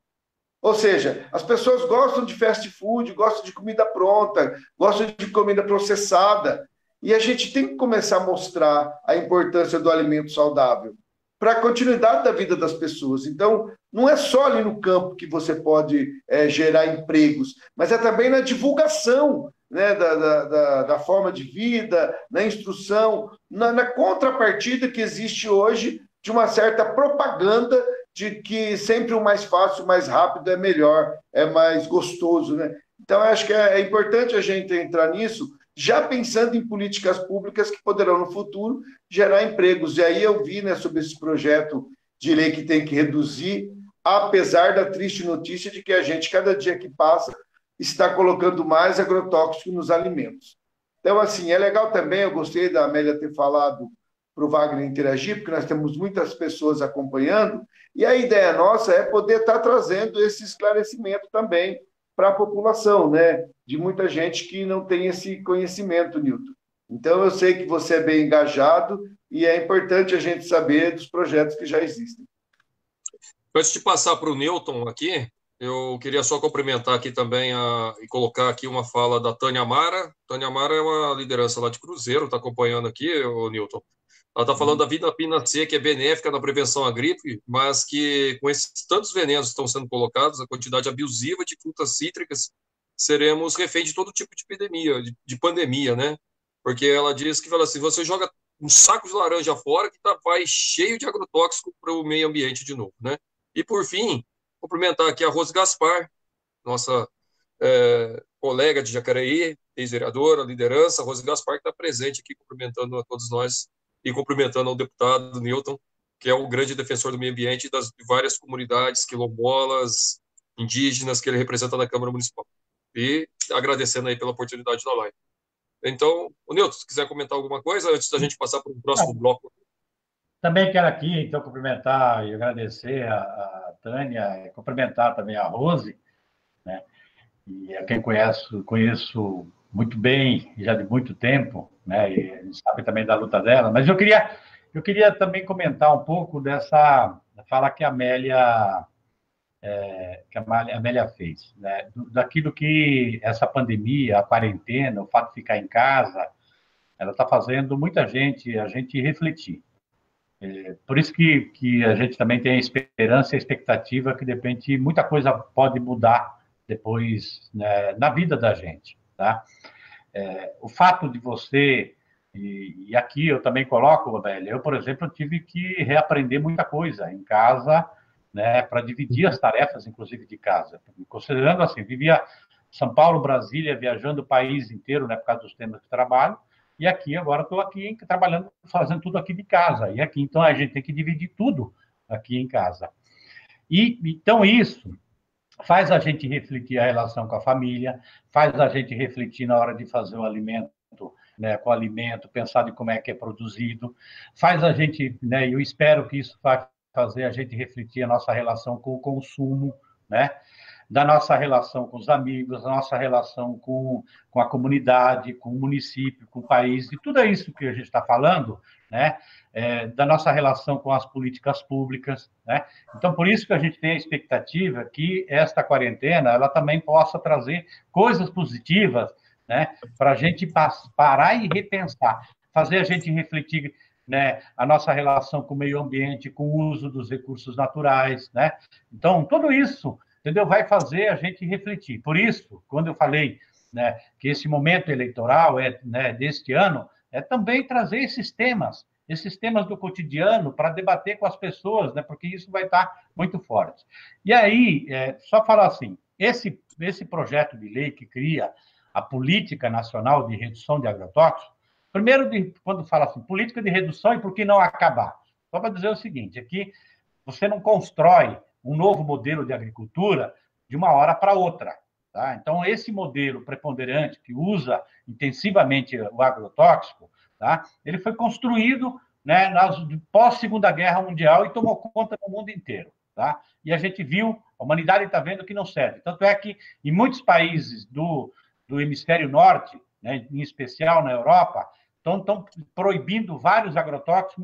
Ou seja, as pessoas gostam de fast food, gostam de comida pronta, gostam de comida processada, e a gente tem que começar a mostrar a importância do alimento saudável para a continuidade da vida das pessoas. Então, não é só ali no campo que você pode gerar empregos, mas é também na divulgação, né, da forma de vida, na instrução, na contrapartida que existe hoje de uma certa propaganda de que sempre o mais fácil, o mais rápido é melhor, é mais gostoso, né? Então, eu acho que é importante a gente entrar nisso, já pensando em políticas públicas que poderão, no futuro, gerar empregos. E aí eu vi, né, sobre esse projeto de lei que tem que reduzir, apesar da triste notícia de que a gente, cada dia que passa, está colocando mais agrotóxico nos alimentos. Então, assim, é legal também, eu gostei da Amélia ter falado para o Wagner interagir, porque nós temos muitas pessoas acompanhando, e a ideia nossa é poder estar trazendo esse esclarecimento também para a população, né? De muita gente que não tem esse conhecimento, Nilton. Então, eu sei que você é bem engajado e é importante a gente saber dos projetos que já existem. Antes de passar para o Newton aqui, eu queria só cumprimentar aqui também e colocar aqui uma fala da Tânia Mara. Tânia Mara é uma liderança lá de Cruzeiro, está acompanhando aqui, o Newton. Ela está falando da vitamina C, que é benéfica na prevenção à gripe, mas que com esses tantos venenos que estão sendo colocados, a quantidade abusiva de frutas cítricas, seremos reféns de todo tipo de epidemia, de pandemia, né? Porque ela diz que, fala assim, você joga um saco de laranja fora que vai cheio de agrotóxico para o meio ambiente de novo, né? E, por fim, cumprimentar aqui a Rose Gaspar, nossa colega de Jacareí, ex-vereadora, liderança, a Rose Gaspar, que está presente aqui, cumprimentando a todos nós e cumprimentando ao deputado Newton, que é o grande defensor do meio ambiente e das várias comunidades quilombolas, indígenas que ele representa na Câmara Municipal. E agradecendo aí pela oportunidade da live. Então, o Nilton, se quiser comentar alguma coisa antes da gente passar para o próximo bloco. Também quero aqui, então, cumprimentar e agradecer a Tânia, e cumprimentar também a Rose, né? E a quem conheço muito bem, já de muito tempo, né? E a gente sabe também da luta dela. Mas eu queria também comentar um pouco dessa fala que a Amélia fez, né? Daquilo que essa pandemia, a quarentena, o fato de ficar em casa, ela está fazendo a gente refletir. Por isso que a gente também tem a esperança e a expectativa que, de repente, muita coisa pode mudar depois, né, na vida da gente, tá? O fato de você, e aqui eu também coloco, Amélia, eu, por exemplo, tive que reaprender muita coisa em casa, né, para dividir as tarefas, inclusive, de casa. Considerando assim, vivia São Paulo, Brasília, viajando o país inteiro, né, por causa dos temas de trabalho, e aqui, agora estou aqui trabalhando, fazendo tudo aqui de casa. E aqui, então, a gente tem que dividir tudo aqui em casa. E, então, isso faz a gente refletir a relação com a família, faz a gente refletir na hora de fazer o alimento, né, com o alimento, pensar de como é que é produzido, faz a gente, né, eu espero que isso vai fazer a gente refletir a nossa relação com o consumo, né, da nossa relação com os amigos, da nossa relação com a comunidade, com o município, com o país, e tudo isso que a gente está falando, né, da nossa relação com as políticas públicas, né? Então, por isso que a gente tem a expectativa que esta quarentena ela também possa trazer coisas positivas, né, para a gente parar e repensar, fazer a gente refletir, né, a nossa relação com o meio ambiente, com o uso dos recursos naturais, né? Então, tudo isso, entendeu? Vai fazer a gente refletir. Por isso, quando eu falei, né, que esse momento eleitoral né, deste ano é também trazer esses temas do cotidiano para debater com as pessoas, né, porque isso vai estar muito forte. E aí, só falar assim, esse projeto de lei que cria a Política Nacional de Redução de Agrotóxicos, primeiro, quando fala assim, política de redução e por que não acabar? Só para dizer o seguinte, aqui você não constrói um novo modelo de agricultura de uma hora para outra. Tá? Então, esse modelo preponderante que usa intensivamente o agrotóxico, tá? Ele foi construído, né, pós-Segunda Guerra Mundial e tomou conta do mundo inteiro. Tá? E a gente viu, a humanidade está vendo que não serve. Tanto é que, em muitos países do hemisfério norte, né, em especial na Europa, estão proibindo vários agrotóxicos,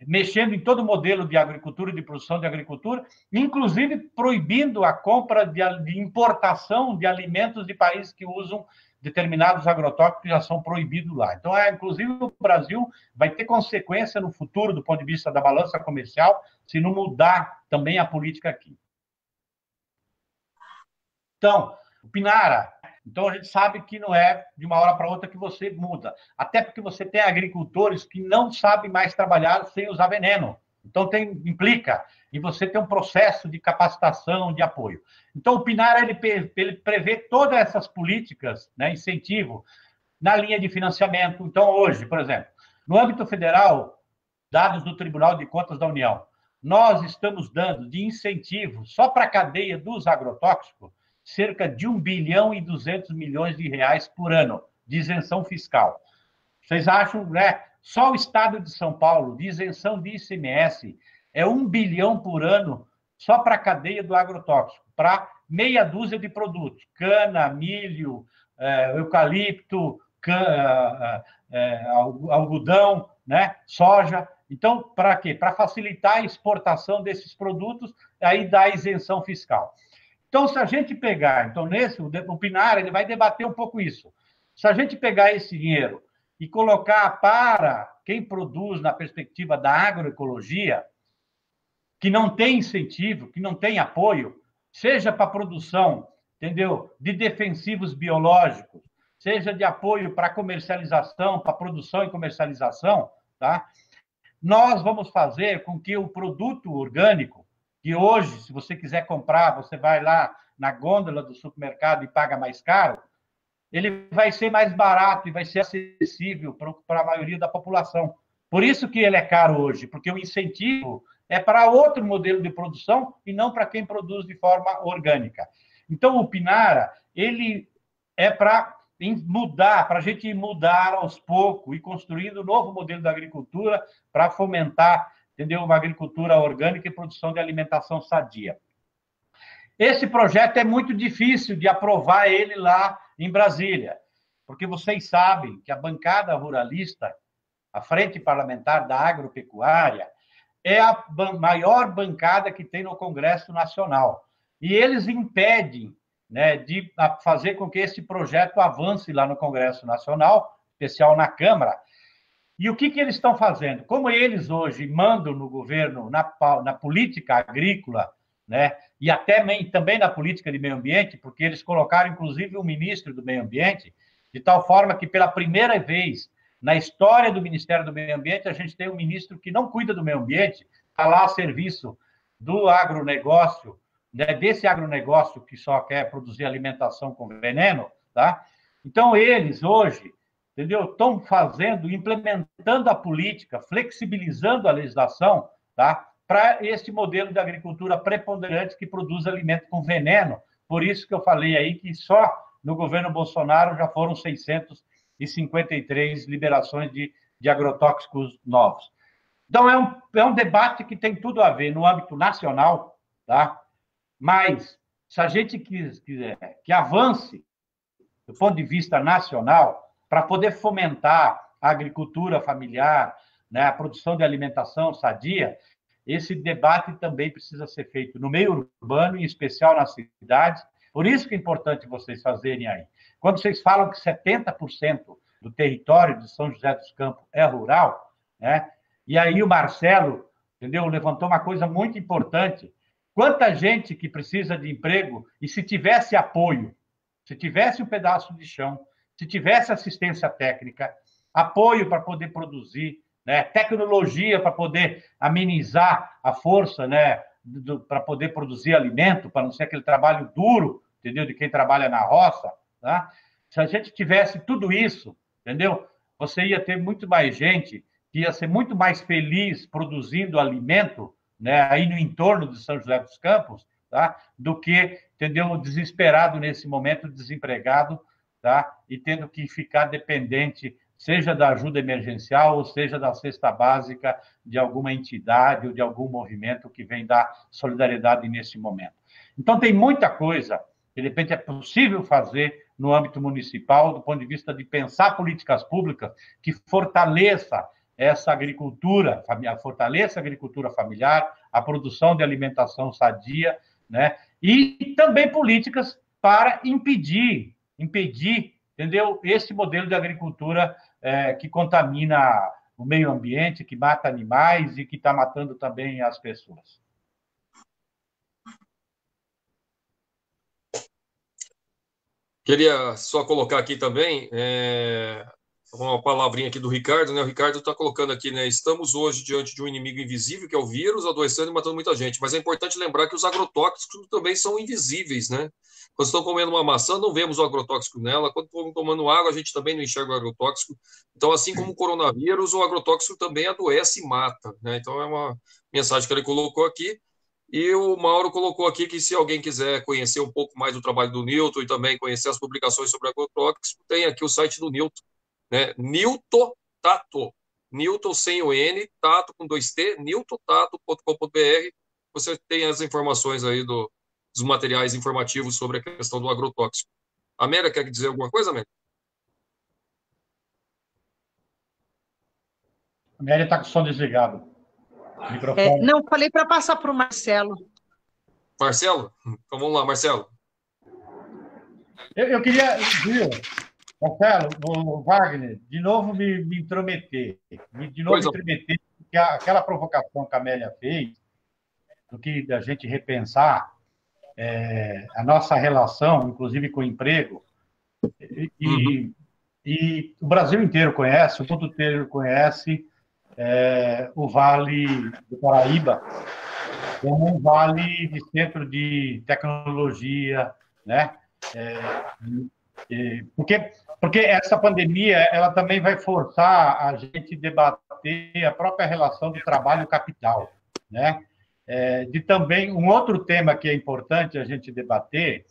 mexendo em todo o modelo de agricultura e de produção de agricultura, inclusive proibindo a compra de importação de alimentos de países que usam determinados agrotóxicos que já são proibidos lá. Então, inclusive, o Brasil vai ter consequência no futuro, do ponto de vista da balança comercial, se não mudar também a política aqui. Então, o Pinara, então a gente sabe que não é de uma hora para outra que você muda. Até porque você tem agricultores que não sabem mais trabalhar sem usar veneno. Então, implica em você ter um processo de capacitação, de apoio. Então, o Pinara ele prevê todas essas políticas, né, incentivo, na linha de financiamento. Então, hoje, por exemplo, no âmbito federal, dados do Tribunal de Contas da União, nós estamos dando de incentivo, só para a cadeia dos agrotóxicos, cerca de 1 bilhão e 200 milhões de reais por ano de isenção fiscal. Vocês acham, né? Só o estado de São Paulo, de isenção de ICMS, é 1 bilhão por ano só para a cadeia do agrotóxico, para meia dúzia de produtos, cana, milho, eucalipto, algodão, né? Soja. Então, para quê? Para facilitar a exportação desses produtos, aí dá isenção fiscal. Então, se a gente pegar, então, o Pinara, ele vai debater um pouco isso. Se a gente pegar esse dinheiro e colocar para quem produz na perspectiva da agroecologia, que não tem incentivo, que não tem apoio, seja para a produção, entendeu? De defensivos biológicos, seja de apoio para comercialização, para produção e comercialização, tá? Nós vamos fazer com que o produto orgânico, que hoje, se você quiser comprar, você vai lá na gôndola do supermercado e paga mais caro, ele vai ser mais barato e vai ser acessível para a maioria da população. Por isso que ele é caro hoje, porque o incentivo é para outro modelo de produção e não para quem produz de forma orgânica. Então, o Pinara, ele é para mudar, para a gente mudar aos poucos e construindo um novo modelo da agricultura para fomentar, entendeu, uma agricultura orgânica e produção de alimentação sadia. Esse projeto é muito difícil de aprovar ele lá em Brasília, porque vocês sabem que a bancada ruralista, a Frente Parlamentar da Agropecuária, é a maior bancada que tem no Congresso Nacional. E eles impedem, né, de fazer com que esse projeto avance lá no Congresso Nacional, especial na Câmara. E o que eles estão fazendo? Como eles hoje mandam no governo, na política agrícola, né, e até também na política de meio ambiente, porque eles colocaram, inclusive, um ministro do meio ambiente, de tal forma que, pela primeira vez na história do Ministério do Meio Ambiente, a gente tem um ministro que não cuida do meio ambiente, está lá a serviço do agronegócio, né, desse agronegócio que só quer produzir alimentação com veneno, tá? Então, eles hoje, entendeu, estão implementando a política, flexibilizando a legislação, tá, para esse modelo de agricultura preponderante que produz alimento com veneno. Por isso que eu falei aí que só no governo Bolsonaro já foram 653 liberações de agrotóxicos novos. Então, é um debate que tem tudo a ver no âmbito nacional, tá? Mas, se a gente quiser que avance do ponto de vista nacional, para poder fomentar a agricultura familiar, né, a produção de alimentação sadia, esse debate também precisa ser feito no meio urbano, em especial nas cidades. Por isso que é importante vocês fazerem aí. Quando vocês falam que 70% do território de São José dos Campos é rural, né? E aí o Marcelo, entendeu, levantou uma coisa muito importante. Quanta gente que precisa de emprego e se tivesse apoio, se tivesse um pedaço de chão, se tivesse assistência técnica, apoio para poder produzir, né, tecnologia para poder amenizar a força, né, para poder produzir alimento, para não ser aquele trabalho duro, entendeu, de quem trabalha na roça, tá? Se a gente tivesse tudo isso, entendeu, você ia ter muito mais gente que ia ser muito mais feliz produzindo alimento, né, aí no entorno de São José dos Campos, tá, do que, entendeu, desesperado nesse momento, desempregado, tá, e tendo que ficar dependente, seja da ajuda emergencial, ou seja da cesta básica de alguma entidade ou de algum movimento que vem dar solidariedade nesse momento. Então, tem muita coisa que, de repente, é possível fazer no âmbito municipal, do ponto de vista de pensar políticas públicas que fortaleça essa agricultura, fortaleça a agricultura familiar, a produção de alimentação sadia, né? E também políticas para impedir, entendeu, esse modelo de agricultura que contamina o meio ambiente, que mata animais e que está matando também as pessoas. Queria só colocar aqui também uma palavrinha aqui do Ricardo, né? O Ricardo está colocando aqui, né? Estamos hoje diante de um inimigo invisível, que é o vírus, adoecendo e matando muita gente. Mas é importante lembrar que os agrotóxicos também são invisíveis, né? Quando estão comendo uma maçã, não vemos o agrotóxico nela. Quando estão tomando água, a gente também não enxerga o agrotóxico. Então, assim como o coronavírus, o agrotóxico também adoece e mata, né? Então, é uma mensagem que ele colocou aqui. E o Mauro colocou aqui que se alguém quiser conhecer um pouco mais do trabalho do Newton e também conhecer as publicações sobre agrotóxicos, tem aqui o site do Newton, né? Newton Tato, Newton sem o N, Tato com 2T, newtontato.com.br. Você tem as informações aí dos materiais informativos sobre a questão do agrotóxico. Amélia, quer dizer alguma coisa, Amélia? Amélia está com o som desligado. Não, falei para passar para o Marcelo. Marcelo? Então vamos lá, Marcelo. Eu queria, viu, Marcelo, o Wagner, de novo me intrometer, porque aquela provocação que a Amélia fez, do que a gente repensar a nossa relação, inclusive com o emprego, e o Brasil inteiro conhece, o mundo inteiro conhece o Vale do Paraíba como um vale de centro de tecnologia, né? Porque essa pandemia ela também vai forçar a gente debater a própria relação do trabalho e capital, né? De também um outro tema que é importante a gente debater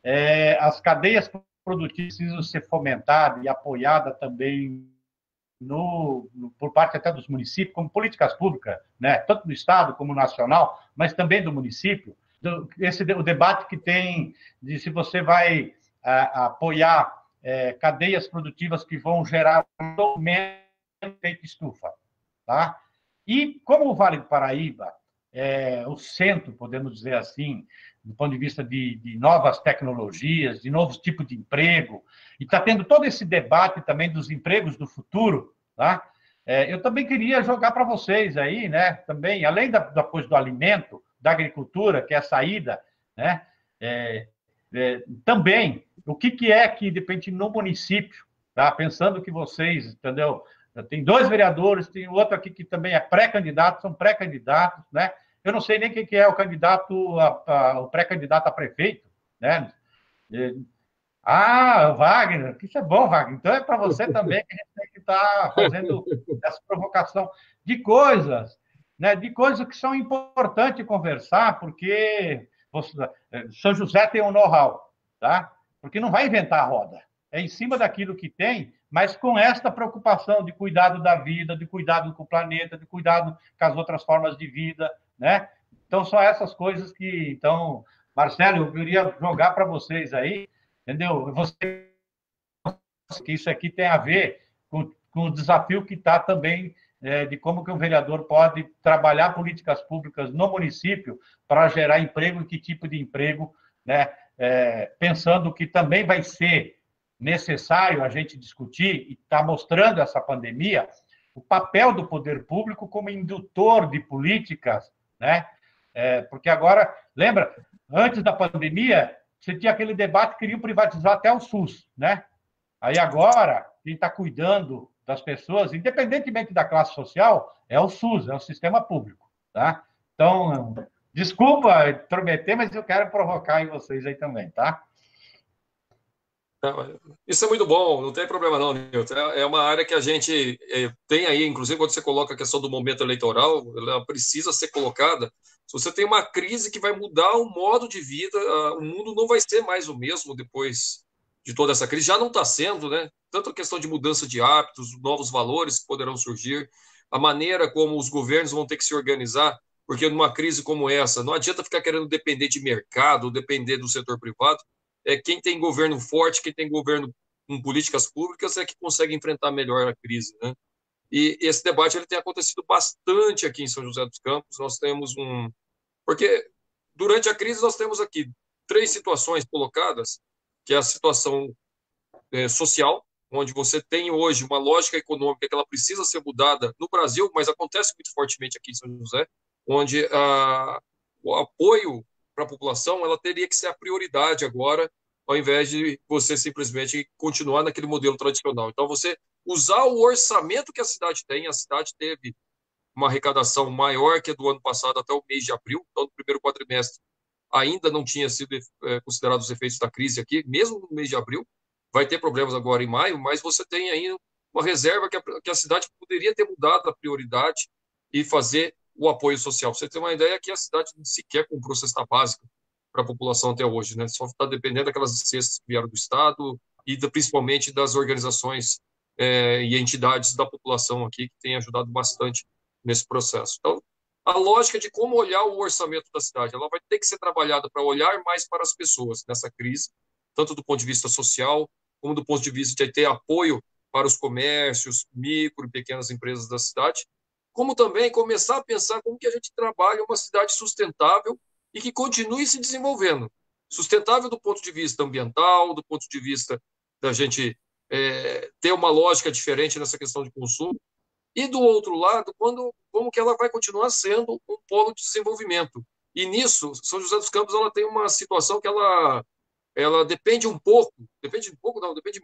é as cadeias produtivas precisam ser fomentadas e apoiadas também por parte até dos municípios, como políticas públicas, né? Tanto do Estado como nacional, mas também do município. O debate que tem de se você vai apoiar cadeias produtivas que vão gerar menos efeito estufa. Tá? E como o Vale do Paraíba é o centro, podemos dizer assim, do ponto de vista de novas tecnologias, de novos tipos de emprego, e está tendo todo esse debate também dos empregos do futuro, tá? Eu também queria jogar para vocês aí, né? Também, além da coisa do alimento, da agricultura, que é a saída, né? Também, o que é que depende no município, tá? Pensando que vocês, entendeu? Tem 2 vereadores, tem outro aqui que também é pré-candidato, são pré-candidatos, né? Eu não sei nem quem que é o candidato, o pré-candidato a prefeito, né? Wagner, isso é bom, Wagner. Então é para você também que a gente tem que estar fazendo essa provocação de coisas, né? De coisas que são importantes conversar, porque São José tem um know-how, tá? Porque não vai inventar a roda. É em cima daquilo que tem, mas com esta preocupação de cuidado da vida, de cuidado com o planeta, de cuidado com as outras formas de vida, né? Então, são essas coisas que... Então, Marcelo, eu queria jogar para vocês aí, entendeu? Você, que isso aqui tem a ver com o desafio que está também de como que um vereador pode trabalhar políticas públicas no município para gerar emprego e que tipo de emprego, né? Pensando que também vai ser necessário a gente discutir, e está mostrando essa pandemia, o papel do poder público como indutor de políticas, né? Porque agora, lembra, antes da pandemia, você tinha aquele debate que queriam privatizar até o SUS, né? Aí agora, quem está cuidando das pessoas, independentemente da classe social, é o SUS, é o sistema público, tá? Então, desculpa intrometer, mas eu quero provocar em vocês aí também, tá? Isso é muito bom, não tem problema não, Nilton. É uma área que a gente tem aí, inclusive quando você coloca a questão do momento eleitoral, ela precisa ser colocada. Se você tem uma crise que vai mudar o modo de vida, o mundo não vai ser mais o mesmo depois de toda essa crise. Já não está sendo, né? Tanto a questão de mudança de hábitos, novos valores que poderão surgir, a maneira como os governos vão ter que se organizar, porque numa crise como essa, não adianta ficar querendo depender de mercado, depender do setor privado. Quem tem governo forte, quem tem governo com políticas públicas é que consegue enfrentar melhor a crise, né? E esse debate ele tem acontecido bastante aqui em São José dos Campos. Nós temos porque durante a crise nós temos aqui 3 situações colocadas, que é a situação social, onde você tem hoje uma lógica econômica que ela precisa ser mudada no Brasil, mas acontece muito fortemente aqui em São José, onde o apoio para a população ela teria que ser a prioridade agora, ao invés de você simplesmente continuar naquele modelo tradicional. Então, você usar o orçamento que a cidade tem, a cidade teve uma arrecadação maior que a do ano passado até o mês de abril, então no primeiro quadrimestre ainda não tinha sido considerado os efeitos da crise aqui, mesmo no mês de abril, vai ter problemas agora em maio, mas você tem aí uma reserva que a cidade poderia ter mudado a prioridade e fazer o apoio social. Você tem uma ideia que a cidade sequer comprou cesta básica para a população até hoje, né? Só está dependendo daquelas cestas que vieram do Estado e principalmente das organizações e entidades da população aqui que têm ajudado bastante nesse processo. Então, a lógica de como olhar o orçamento da cidade, ela vai ter que ser trabalhada para olhar mais para as pessoas nessa crise, tanto do ponto de vista social, como do ponto de vista de ter apoio para os comércios, micro e pequenas empresas da cidade, como também começar a pensar como que a gente trabalha uma cidade sustentável e que continue se desenvolvendo. Sustentável do ponto de vista ambiental, do ponto de vista da gente ter uma lógica diferente nessa questão de consumo, e do outro lado, como que ela vai continuar sendo um polo de desenvolvimento. E nisso, São José dos Campos ela tem uma situação que ela depende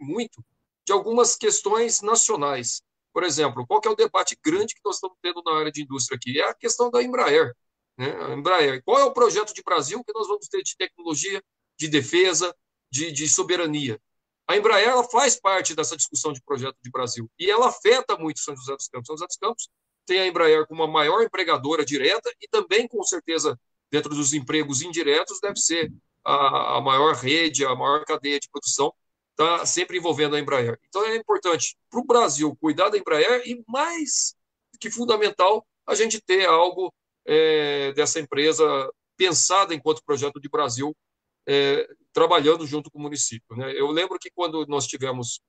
muito de algumas questões nacionais. Por exemplo, qual que é o debate grande que nós estamos tendo na área de indústria aqui? É a questão da Embraer, né? A Embraer. Qual é o projeto de Brasil que nós vamos ter de tecnologia, de defesa, de soberania? A Embraer ela faz parte dessa discussão de projeto de Brasil e ela afeta muito São José dos Campos. São José dos Campos tem a Embraer como a maior empregadora direta e também, com certeza, dentro dos empregos indiretos, deve ser a maior rede, a maior cadeia de produção está sempre envolvendo a Embraer. Então, é importante para o Brasil cuidar da Embraer e, mais que fundamental, a gente ter algo dessa empresa pensada enquanto projeto de Brasil, trabalhando junto com o município, né? Eu lembro que quando nós tivemos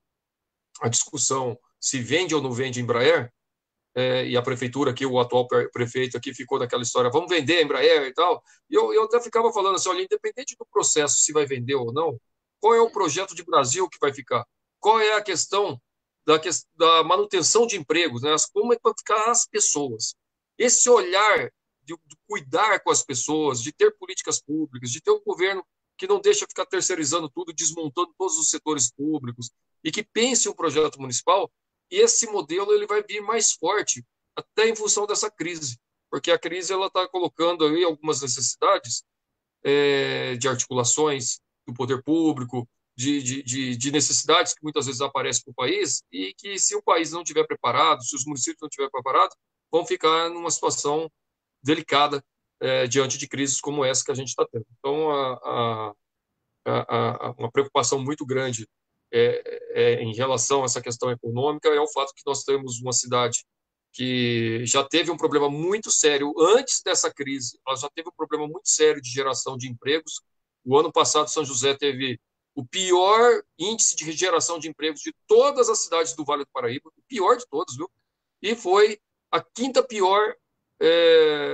a discussão se vende ou não vende Embraer, e a prefeitura aqui, o atual prefeito aqui ficou naquela história, vamos vender a Embraer e tal, e eu até ficava falando assim, olha, independente do processo, se vai vender ou não, qual é o projeto de Brasil que vai ficar? Qual é a questão da manutenção de empregos, né? Como é que vai ficar as pessoas? Esse olhar de cuidar com as pessoas, de ter políticas públicas, de ter um governo que não deixa ficar terceirizando tudo, desmontando todos os setores públicos, e que pense um projeto municipal, e esse modelo ele vai vir mais forte, até em função dessa crise, porque a crise está colocando aí algumas necessidades de articulações do poder público, de necessidades que muitas vezes aparecem para o país, e que se o país não estiver preparado, se os municípios não estiverem preparados, vão ficar numa situação delicada diante de crises como essa que a gente está tendo. Então, uma preocupação muito grande em relação a essa questão econômica é o fato que nós temos uma cidade que já teve um problema muito sério antes dessa crise, ela já teve um problema muito sério de geração de empregos. O ano passado, São José teve o pior índice de geração de empregos de todas as cidades do Vale do Paraíba, o pior de todos, viu? E foi a quinta pior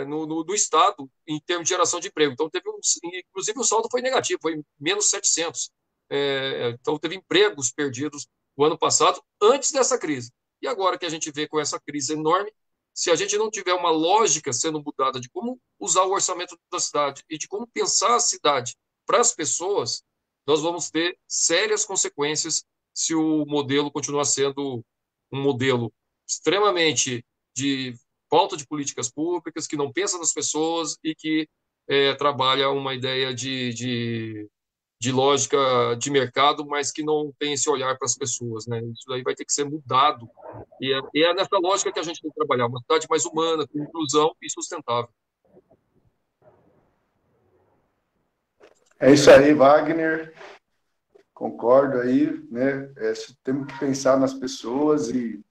no estado em termos de geração de emprego. Então, inclusive, o saldo foi negativo, foi menos 700. Então, teve empregos perdidos o ano passado, antes dessa crise. E agora que a gente vê com essa crise enorme, se a gente não tiver uma lógica sendo mudada de como usar o orçamento da cidade e de como pensar a cidade para as pessoas, nós vamos ter sérias consequências se o modelo continuar sendo um modelo extremamente de falta de políticas públicas, que não pensa nas pessoas e que trabalha uma ideia de lógica de mercado, mas que não tem esse olhar para as pessoas, né? Isso daí vai ter que ser mudado. E é nessa lógica que a gente tem que trabalhar, uma cidade mais humana, com inclusão e sustentável. É isso aí, Wagner. Concordo aí, né? Temos que pensar nas pessoas e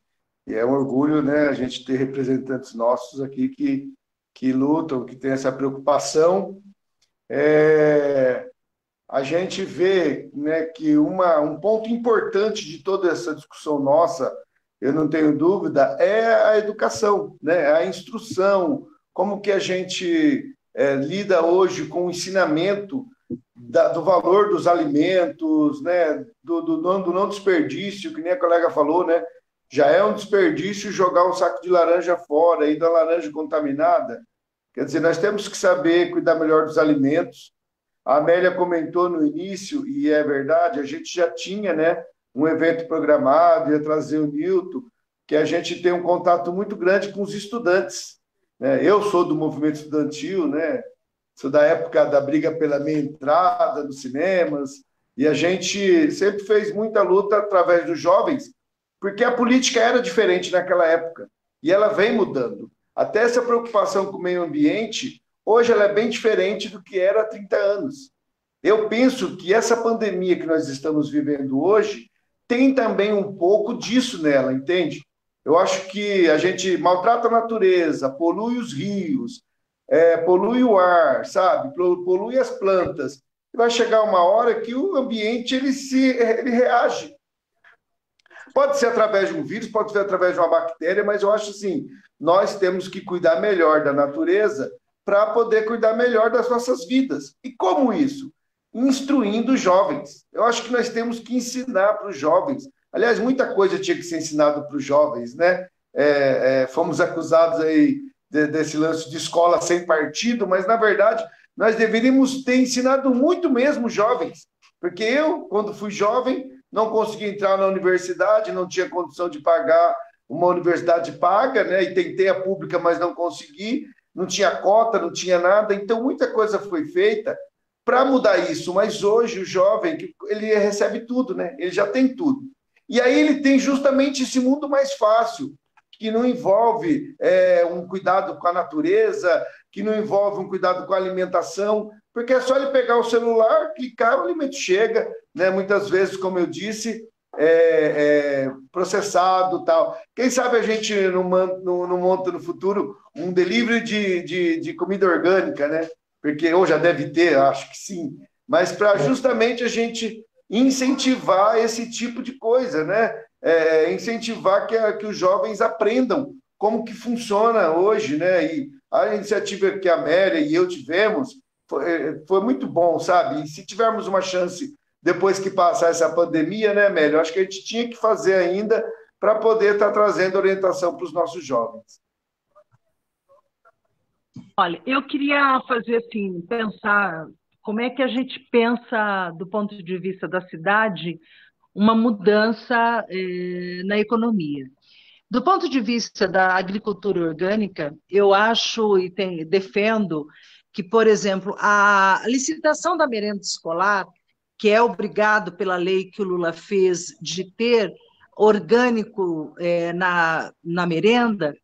é um orgulho, né, a gente ter representantes nossos aqui que lutam, que têm essa preocupação. A gente vê, né, que um ponto importante de toda essa discussão nossa, eu não tenho dúvida, é a educação, né, a instrução, como que a gente lida hoje com o ensinamento do valor dos alimentos, né, do não desperdício, que nem a colega falou, né, já é um desperdício jogar um saco de laranja fora, e da laranja contaminada. Quer dizer, nós temos que saber cuidar melhor dos alimentos. A Amélia comentou no início, e é verdade, a gente já tinha, né, um evento programado, ia trazer o Nilton, que a gente tem um contato muito grande com os estudantes, né? Eu sou do movimento estudantil, né? Sou da época da briga pela meia entrada nos cinemas, e a gente sempre fez muita luta através dos jovens, porque a política era diferente naquela época, e ela vem mudando. Até essa preocupação com o meio ambiente, hoje ela é bem diferente do que era há 30 anos. Eu penso que essa pandemia que nós estamos vivendo hoje tem também um pouco disso nela, entende? Eu acho que a gente maltrata a natureza, polui os rios, polui o ar, sabe? Polui as plantas. E vai chegar uma hora que o ambiente ele reage. Pode ser através de um vírus, pode ser através de uma bactéria, mas eu acho assim, nós temos que cuidar melhor da natureza para poder cuidar melhor das nossas vidas. E como isso? Instruindo os jovens. Eu acho que nós temos que ensinar para os jovens. Aliás, muita coisa tinha que ser ensinado para os jovens, né? Fomos acusados aí desse lance de escola sem partido, mas, na verdade, nós deveríamos ter ensinado muito mesmo os jovens. Porque eu, quando fui jovem, não consegui entrar na universidade, não tinha condição de pagar uma universidade paga, né? E tentei a pública, mas não consegui. Não tinha cota, não tinha nada. Então, muita coisa foi feita para mudar isso. Mas hoje, o jovem, ele recebe tudo, né? Ele já tem tudo. E aí ele tem justamente esse mundo mais fácil, que não envolve um cuidado com a natureza, que não envolve um cuidado com a alimentação, porque é só ele pegar o celular, clicar, o alimento chega, né? Muitas vezes, como eu disse, processado, tal. Quem sabe a gente não monta no futuro um delivery de comida orgânica, né? Porque ou já deve ter, acho que sim, mas para justamente a gente incentivar esse tipo de coisa, né? Incentivar que os jovens aprendam como que funciona hoje, né? E a iniciativa que a Amélia e eu tivemos foi muito bom, sabe? E se tivermos uma chance depois que passar essa pandemia, né, Amélia? Eu acho que a gente tinha que fazer ainda para poder estar trazendo orientação para os nossos jovens. Olha, eu queria fazer assim, pensar como é que a gente pensa, do ponto de vista da cidade, uma mudança na economia. Do ponto de vista da agricultura orgânica, eu acho e defendo que, por exemplo, a licitação da merenda escolar, que é obrigado pela lei que o Lula fez de ter orgânico na merenda,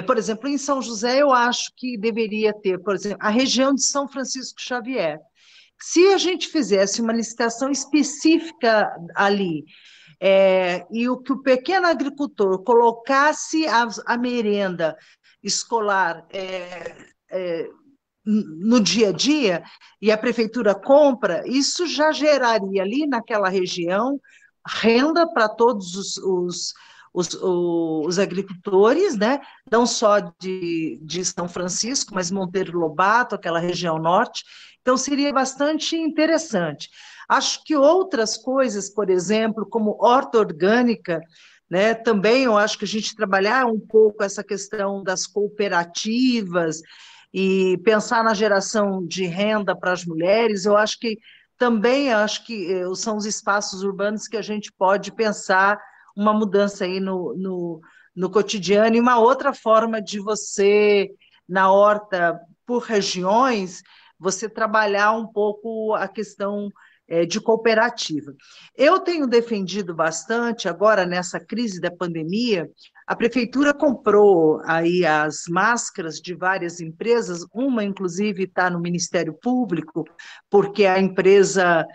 por exemplo, em São José, eu acho que deveria ter, por exemplo, a região de São Francisco Xavier. Se a gente fizesse uma licitação específica ali, e o que o pequeno agricultor colocasse a merenda escolar no dia a dia, e a prefeitura compra, isso já geraria ali naquela região renda para todos os agricultores, né? Não só de São Francisco, mas Monteiro Lobato, aquela região norte. Então, seria bastante interessante. Acho que outras coisas, por exemplo, como horta orgânica, né? Também eu acho que a gente trabalhar um pouco essa questão das cooperativas e pensar na geração de renda para as mulheres, eu acho que também são os espaços urbanos que a gente pode pensar uma mudança aí no cotidiano e uma outra forma de você, na horta, por regiões, você trabalhar um pouco a questão de cooperativa. Eu tenho defendido bastante, agora nessa crise da pandemia, a prefeitura comprou aí as máscaras de várias empresas, uma inclusive está no Ministério Público, porque a empresa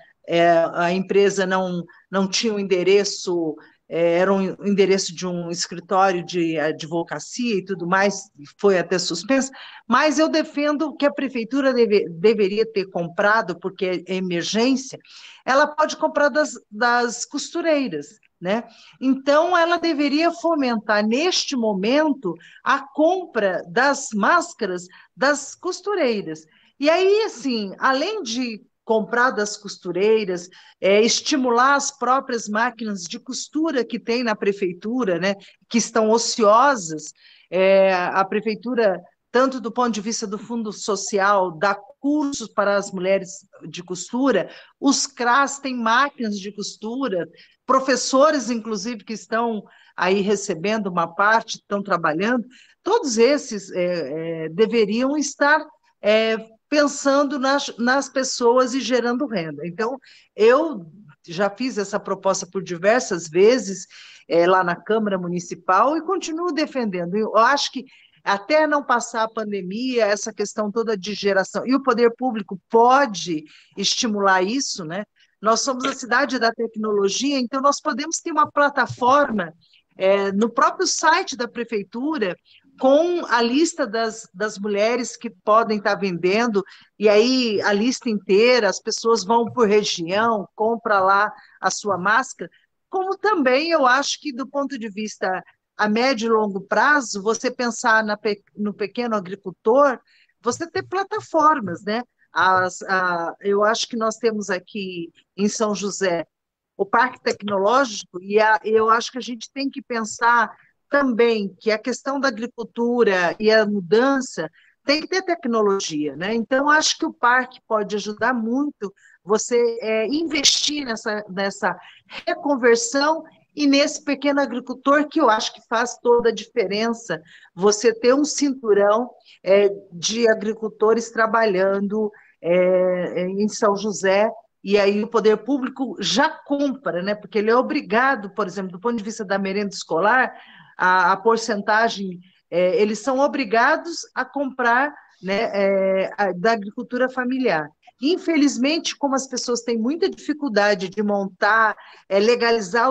não tinha um endereço, era um endereço de um escritório de advocacia e tudo mais, foi até suspensa, mas eu defendo que a prefeitura deveria ter comprado, porque é emergência, ela pode comprar das costureiras, né? Então, ela deveria fomentar, neste momento, a compra das máscaras das costureiras. E aí, assim, além de comprar das costureiras, estimular as próprias máquinas de costura que tem na prefeitura, né, que estão ociosas, a prefeitura, tanto do ponto de vista do Fundo Social, dá cursos para as mulheres de costura, os CRAS têm máquinas de costura, professores, inclusive, que estão aí recebendo uma parte, estão trabalhando, todos esses deveriam estar pensando nas pessoas e gerando renda. Então, eu já fiz essa proposta por diversas vezes lá na Câmara Municipal e continuo defendendo. Eu acho que até não passar a pandemia, essa questão toda de geração, e o poder público pode estimular isso, né? Nós somos a cidade da tecnologia, então nós podemos ter uma plataforma no próprio site da prefeitura com a lista das mulheres que podem estar vendendo, e aí a lista inteira, as pessoas vão por região, compra lá a sua máscara, como também eu acho que do ponto de vista a médio e longo prazo, você pensar no pequeno agricultor, você ter plataformas, né? Eu acho que nós temos aqui em São José o Parque Tecnológico, e eu acho que a gente tem que pensar também que a questão da agricultura e a mudança tem que ter tecnologia, né? Então, acho que o parque pode ajudar muito você investir nessa reconversão e nesse pequeno agricultor, que eu acho que faz toda a diferença, você ter um cinturão de agricultores trabalhando em São José, e aí o poder público já compra, né? Porque ele é obrigado, por exemplo, do ponto de vista da merenda escolar, a porcentagem, eles são obrigados a comprar né, da agricultura familiar. Infelizmente, como as pessoas têm muita dificuldade de montar, legalizar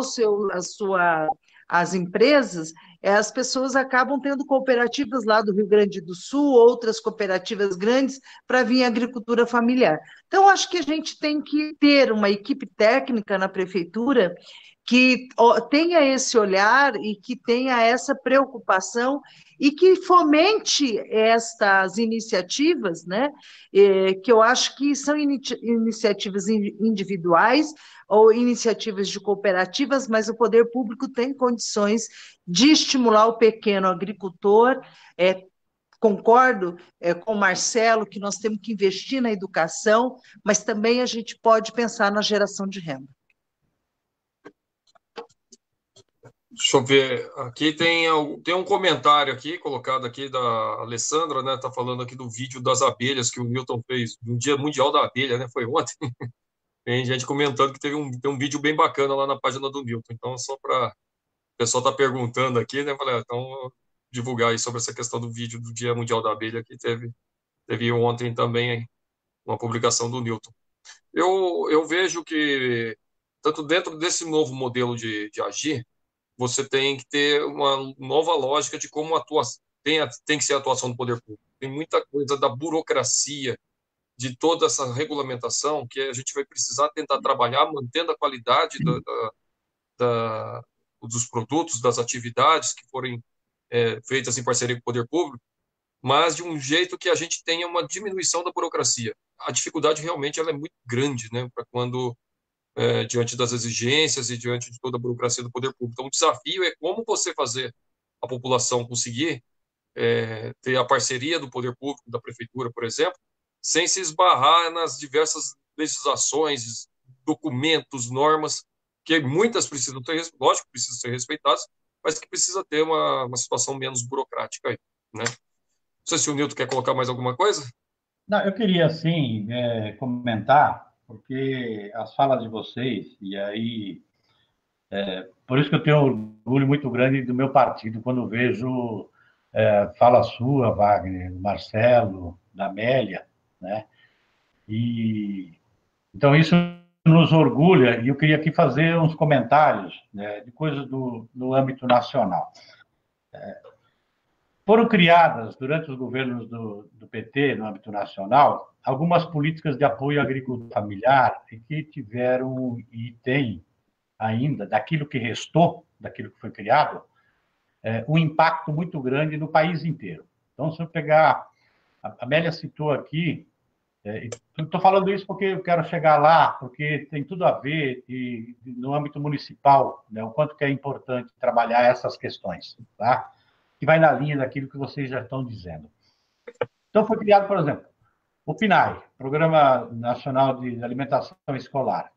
as empresas, as pessoas acabam tendo cooperativas lá do Rio Grande do Sul, outras cooperativas grandes, para vir a agricultura familiar. Então, acho que a gente tem que ter uma equipe técnica na prefeitura que tenha esse olhar e que tenha essa preocupação e que fomente estas iniciativas, né, que eu acho que são iniciativas individuais ou iniciativas de cooperativas, mas o poder público tem condições de estimular o pequeno agricultor. Concordo com o Marcelo que nós temos que investir na educação, mas também a gente pode pensar na geração de renda. Deixa eu ver, aqui tem um comentário aqui, colocado aqui da Alessandra, né, tá falando aqui do vídeo das abelhas que o Milton fez, no Dia Mundial da Abelha, né, foi ontem. Tem gente comentando que tem um vídeo bem bacana lá na página do Milton, então só para o pessoal tá perguntando aqui, né, falei, então divulgar aí sobre essa questão do vídeo do Dia Mundial da Abelha, que teve ontem também uma publicação do Newton. Eu vejo que, tanto dentro desse novo modelo de agir, você tem que ter uma nova lógica de como tem que ser a atuação do poder público. Tem muita coisa da burocracia, de toda essa regulamentação, que a gente vai precisar tentar trabalhar, mantendo a qualidade dos produtos, das atividades que forem feitas em parceria com o poder público, mas de um jeito que a gente tenha uma diminuição da burocracia. A dificuldade realmente ela é muito grande, né, para quando diante das exigências e diante de toda a burocracia do poder público. Então, o desafio é como você fazer a população conseguir ter a parceria do poder público, da prefeitura, por exemplo, sem se esbarrar nas diversas legislações, documentos, normas, que muitas precisam ter, lógico, precisam ser respeitadas, mas que precisa ter uma situação menos burocrática aí, né? Não sei se o Nilton quer colocar mais alguma coisa. Não, eu queria, sim, comentar, porque as falas de vocês, e aí, por isso que eu tenho um orgulho muito grande do meu partido, quando vejo fala sua, Wagner, do Marcelo, da Amélia, né? E, então, isso nos orgulha, e eu queria aqui fazer uns comentários, né, de coisas no âmbito nacional. Foram criadas, durante os governos do PT, no âmbito nacional, algumas políticas de apoio à agricultura familiar que tiveram e têm ainda, daquilo que restou, daquilo que foi criado, um impacto muito grande no país inteiro. Então, se eu pegar... A Amélia citou aqui, estou falando isso porque eu quero chegar lá, porque tem tudo a ver no âmbito municipal, né, o quanto que é importante trabalhar essas questões, tá? Que vai na linha daquilo que vocês já estão dizendo. Então, foi criado, por exemplo, o PNAE, Programa Nacional de Alimentação Escolar.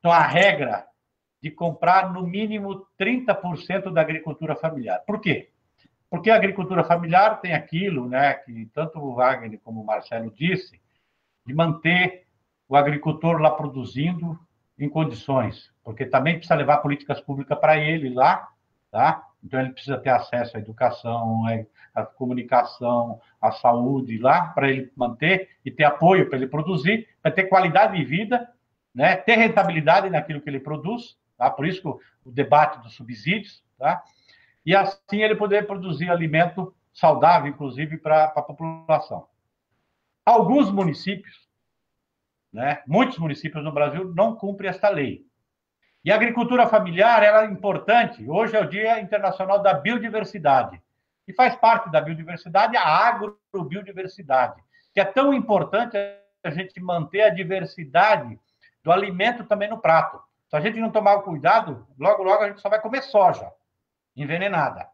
Então, a regra de comprar, no mínimo, 30% da agricultura familiar. Por quê? Porque a agricultura familiar tem aquilo, né, que tanto o Wagner como o Marcelo disse, de manter o agricultor lá produzindo em condições, porque também precisa levar políticas públicas para ele lá, tá? Então, ele precisa ter acesso à educação, à comunicação, à saúde lá, para ele manter e ter apoio para ele produzir, para ter qualidade de vida, né? Ter rentabilidade naquilo que ele produz, tá? Por isso o debate dos subsídios, tá? E assim ele poder produzir alimento saudável, inclusive, para a população. Alguns municípios, né? Muitos municípios no Brasil não cumprem esta lei. E a agricultura familiar ela é importante. Hoje é o Dia Internacional da Biodiversidade. E faz parte da biodiversidade a agrobiodiversidade, que é tão importante a gente manter a diversidade do alimento também no prato. Se a gente não tomar o cuidado, logo, logo a gente só vai comer soja envenenada,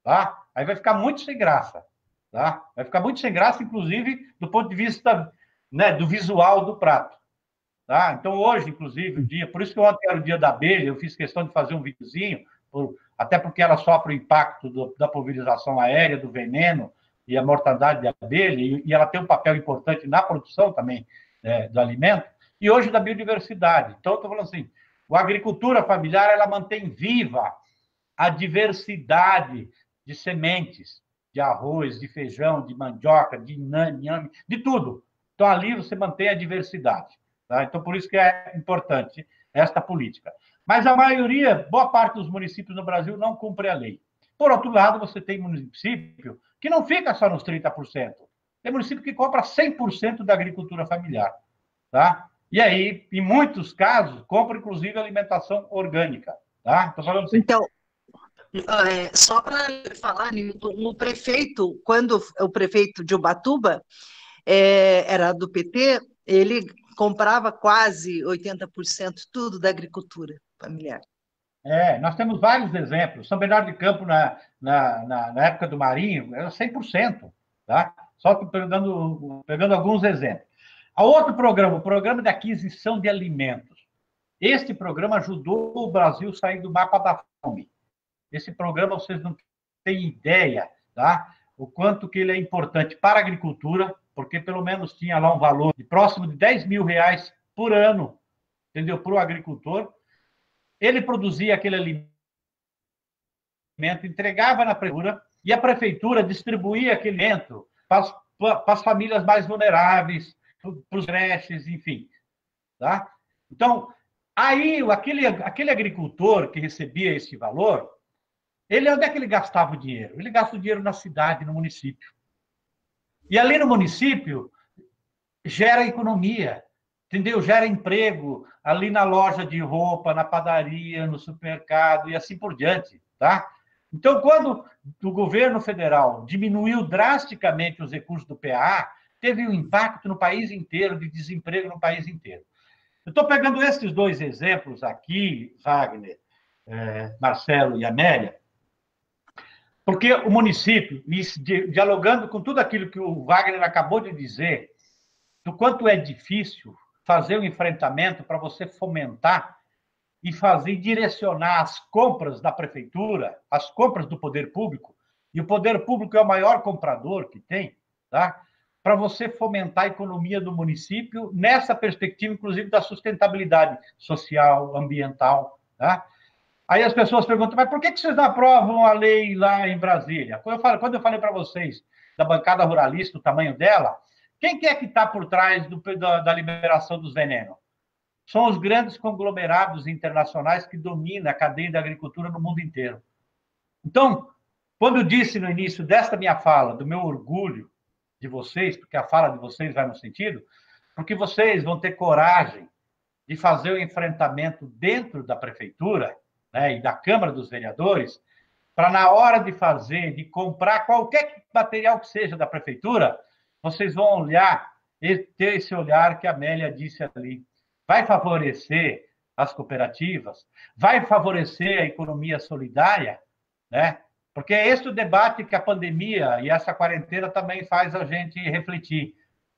tá? Aí vai ficar muito sem graça, tá? Vai ficar muito sem graça, inclusive, do ponto de vista, né, do visual do prato. Tá? Então, hoje, inclusive, o dia... Por isso que ontem era o dia da abelha, eu fiz questão de fazer um videozinho, até porque ela sofre o impacto da pulverização aérea, do veneno e a mortandade da abelha, e ela tem um papel importante na produção também do alimento, e hoje da biodiversidade. Então, eu estou falando assim, a agricultura familiar, ela mantém viva a diversidade de sementes, de arroz, de feijão, de mandioca, de inhame, de tudo. Então, ali você mantém a diversidade. Tá? Então, por isso que é importante esta política. Mas a maioria, boa parte dos municípios no Brasil não cumpre a lei. Por outro lado, você tem município que não fica só nos 30%. Tem município que compra 100% da agricultura familiar. Tá? E aí, em muitos casos, compra, inclusive, alimentação orgânica. Tá? Estou falando assim. Então, só para falar, no prefeito, quando o prefeito de Ubatuba era do PT, ele comprava quase 80% tudo da agricultura familiar. Nós temos vários exemplos. São Bernardo de Campo, na época do Marinho, era 100%. Tá? Só que pegando alguns exemplos. A outro programa, o Programa de Aquisição de Alimentos. Este programa ajudou o Brasil a sair do mapa da fome. Esse programa, vocês não têm ideia, tá? O quanto que ele é importante para a agricultura, porque pelo menos tinha lá um valor de próximo de R$10 mil por ano, entendeu? Para o agricultor. Ele produzia aquele alimento, entregava na prefeitura, e a prefeitura distribuía aquele alimento para as famílias mais vulneráveis, para os creches, enfim. Tá? Então, aí, aquele agricultor que recebia esse valor, onde é que ele gastava o dinheiro? Ele gasta o dinheiro na cidade, no município. E ali no município, gera economia, entendeu? Gera emprego ali na loja de roupa, na padaria, no supermercado e assim por diante, tá? Então, quando o governo federal diminuiu drasticamente os recursos do PAA, teve um impacto no país inteiro, de desemprego no país inteiro. Eu estou pegando esses dois exemplos aqui, Wagner, Marcelo e Amélia, porque o município, dialogando com tudo aquilo que o Wagner acabou de dizer, do quanto é difícil fazer um enfrentamento para você fomentar e fazer direcionar as compras da prefeitura, as compras do poder público, e o poder público é o maior comprador que tem, tá? Para você fomentar a economia do município nessa perspectiva, inclusive, da sustentabilidade social, ambiental. Tá? Aí as pessoas perguntam, mas por que vocês não aprovam a lei lá em Brasília? Quando eu falei para vocês da bancada ruralista, o tamanho dela, quem que é que está por trás da liberação dos venenos? São os grandes conglomerados internacionais que dominam a cadeia da agricultura no mundo inteiro. Então, quando eu disse no início desta minha fala, do meu orgulho de vocês, porque a fala de vocês vai no sentido, porque vocês vão ter coragem de fazer o enfrentamento dentro da prefeitura, né, e da Câmara dos Vereadores, para, na hora de fazer, de comprar qualquer material que seja da prefeitura, vocês vão olhar e ter esse olhar que a Amélia disse ali. Vai favorecer as cooperativas, vai favorecer a economia solidária, né? Porque é esse o debate que a pandemia e essa quarentena também faz a gente refletir.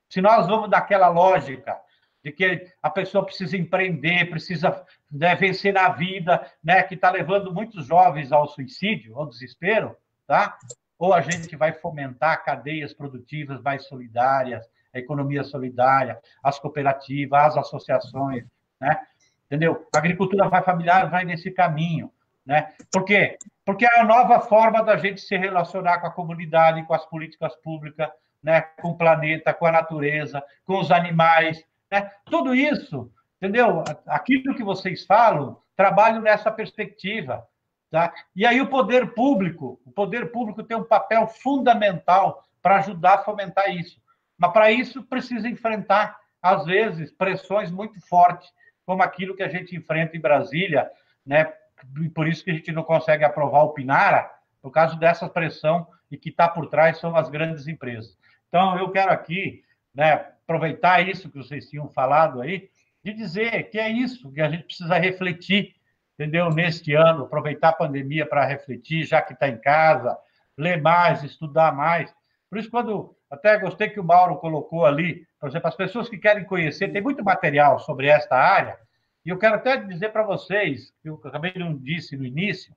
Se nós vamos daquela lógica de que a pessoa precisa empreender, precisa, né, vencer na vida, né, que está levando muitos jovens ao suicídio, ao desespero, tá? Ou a gente vai fomentar cadeias produtivas mais solidárias, a economia solidária, as cooperativas, as associações, né? Entendeu? A agricultura familiar vai nesse caminho, né? Por quê? Porque é a nova forma da gente se relacionar com a comunidade, com as políticas públicas, né? Com o planeta, com a natureza, com os animais, né? Tudo isso, entendeu? Aquilo que vocês falam, trabalho nessa perspectiva, tá? E aí o poder público tem um papel fundamental para ajudar a fomentar isso. Mas para isso precisa enfrentar, às vezes, pressões muito fortes, como aquilo que a gente enfrenta em Brasília, né? Por isso que a gente não consegue aprovar o Pinara, por causa dessa pressão, e que está por trás são as grandes empresas. Então, eu quero aqui, né, aproveitar isso que vocês tinham falado aí, de dizer que é isso que a gente precisa refletir, entendeu? Neste ano, aproveitar a pandemia para refletir, já que está em casa, ler mais, estudar mais. Por isso, quando até gostei que o Mauro colocou ali, por exemplo, as pessoas que querem conhecer, tem muito material sobre esta área, e eu quero até dizer para vocês, que eu acabei de disse no início,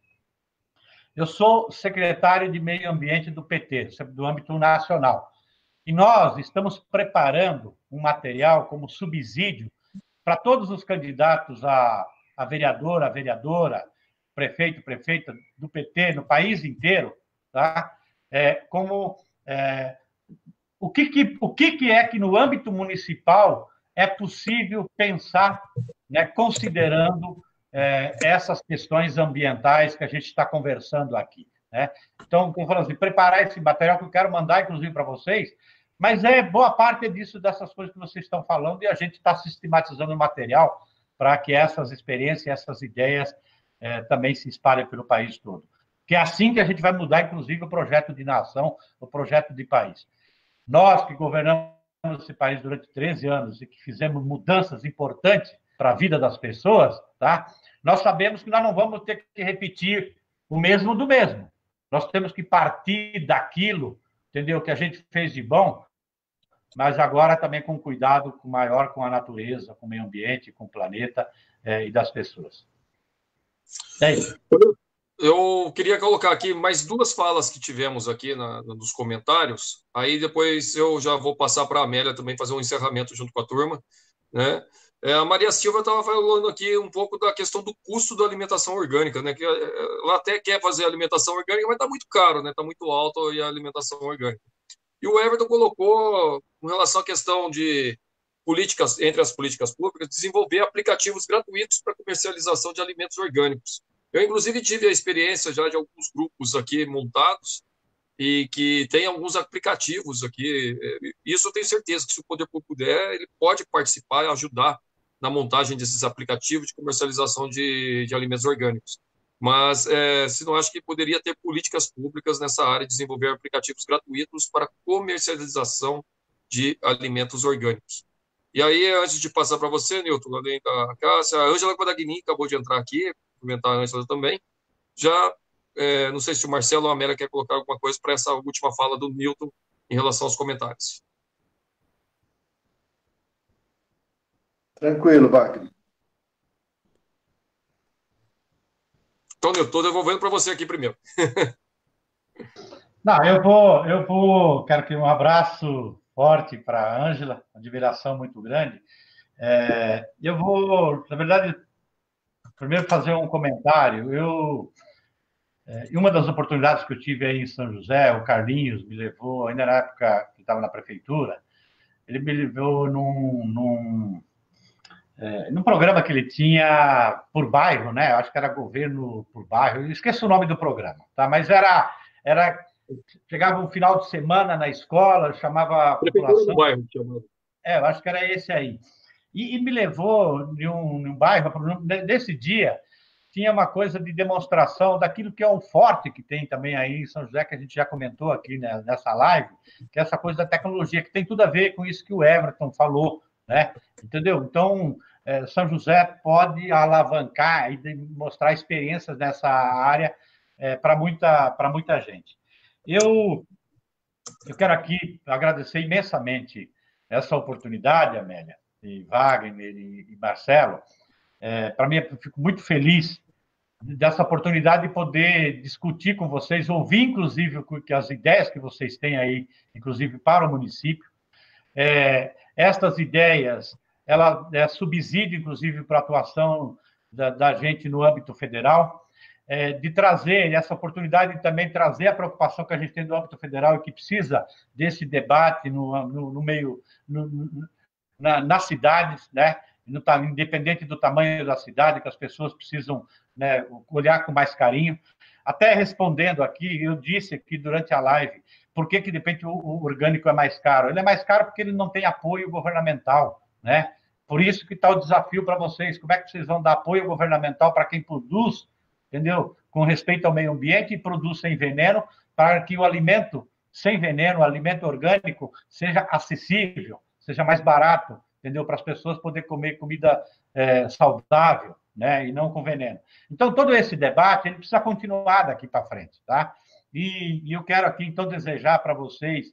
eu sou secretário de Meio Ambiente do PT, do âmbito nacional. E nós estamos preparando um material como subsídio para todos os candidatos a vereador, a vereadora, prefeito, prefeita do PT no país inteiro, tá? o que é que no âmbito municipal é possível pensar, né, considerando essas questões ambientais que a gente está conversando aqui, né? Então, como eu falo assim, preparar esse material que eu quero mandar, inclusive, para vocês, mas boa parte disso, dessas coisas que vocês estão falando, e a gente está sistematizando o material para que essas experiências, essas ideias também se espalhem pelo país todo. Que é assim que a gente vai mudar, inclusive, o projeto de nação, o projeto de país. Nós que governamos esse país durante 13 anos e que fizemos mudanças importantes para a vida das pessoas, tá? Nós sabemos que nós não vamos ter que repetir o mesmo do mesmo. Nós temos que partir daquilo, entendeu? Que a gente fez de bom, mas agora também com cuidado maior com a natureza, com o meio ambiente, com o planeta e das pessoas. É isso. Eu queria colocar aqui mais duas falas que tivemos aqui nos comentários. Aí depois eu já vou passar para a Amélia também fazer um encerramento junto com a turma, né? A Maria Silva estava falando aqui um pouco da questão do custo da alimentação orgânica, né? Que ela até quer fazer alimentação orgânica, mas está muito caro, né? Está muito alto a alimentação orgânica. E o Everton colocou, com relação à questão de políticas, entre as políticas públicas, desenvolver aplicativos gratuitos para comercialização de alimentos orgânicos. Eu, inclusive, tive a experiência já de alguns grupos aqui montados e que tem alguns aplicativos aqui. Isso eu tenho certeza que, se o poder público puder, ele pode participar e ajudar na montagem desses aplicativos de comercialização de alimentos orgânicos. Mas, se não acho que poderia ter políticas públicas nessa área, desenvolver aplicativos gratuitos para comercialização de alimentos orgânicos. E aí, antes de passar para você, Nilton, além da Cássia, a Ângela Guadagni acabou de entrar aqui, comentar a Ângela também. Já, não sei se o Marcelo ou a Amélia quer colocar alguma coisa para essa última fala do Nilton em relação aos comentários. Tranquilo, Wagner. Então, Nilton, estou devolvendo para você aqui primeiro. Não, quero que um abraço forte para a Ângela, admiração muito grande. Eu vou, na verdade, primeiro fazer um comentário. Em uma das oportunidades que eu tive aí em São José, o Carlinhos me levou, ainda na época que estava na prefeitura, ele me levou num programa que ele tinha por bairro, né? Acho que era governo por bairro, eu esqueço o nome do programa, tá? Mas chegava um final de semana na escola, chamava a população... do bairro, chamava. Eu acho que era esse aí. E me levou em um bairro, nesse dia, tinha uma coisa de demonstração daquilo que é o forte que tem também aí em São José, que a gente já comentou aqui, né, nessa live, que é essa coisa da tecnologia, que tem tudo a ver com isso que o Everton falou, né? Entendeu? Então, São José pode alavancar e mostrar experiências nessa área para muita gente. Eu quero aqui agradecer imensamente essa oportunidade, Amélia, e Wagner e Marcelo. Para mim, eu fico muito feliz dessa oportunidade de poder discutir com vocês, ouvir, inclusive, as ideias que vocês têm aí, inclusive, para o município. Estas ideias, ela subsídio, inclusive, para a atuação da gente no âmbito federal, de trazer essa oportunidade de também trazer a preocupação que a gente tem no âmbito federal e que precisa desse debate no meio, nas cidades, né? Independente do tamanho da cidade, que as pessoas precisam, né, olhar com mais carinho. Até respondendo aqui, eu disse aqui durante a live, por que de repente o orgânico é mais caro? Ele é mais caro porque ele não tem apoio governamental, né? Por isso que está o desafio para vocês, como é que vocês vão dar apoio governamental para quem produz, entendeu? Com respeito ao meio ambiente e produz sem veneno, para que o alimento sem veneno, o alimento orgânico, seja acessível, seja mais barato, entendeu? Para as pessoas poderem comer comida saudável, né? E não com veneno. Então, todo esse debate, ele precisa continuar daqui para frente, tá? E eu quero aqui, então, desejar para vocês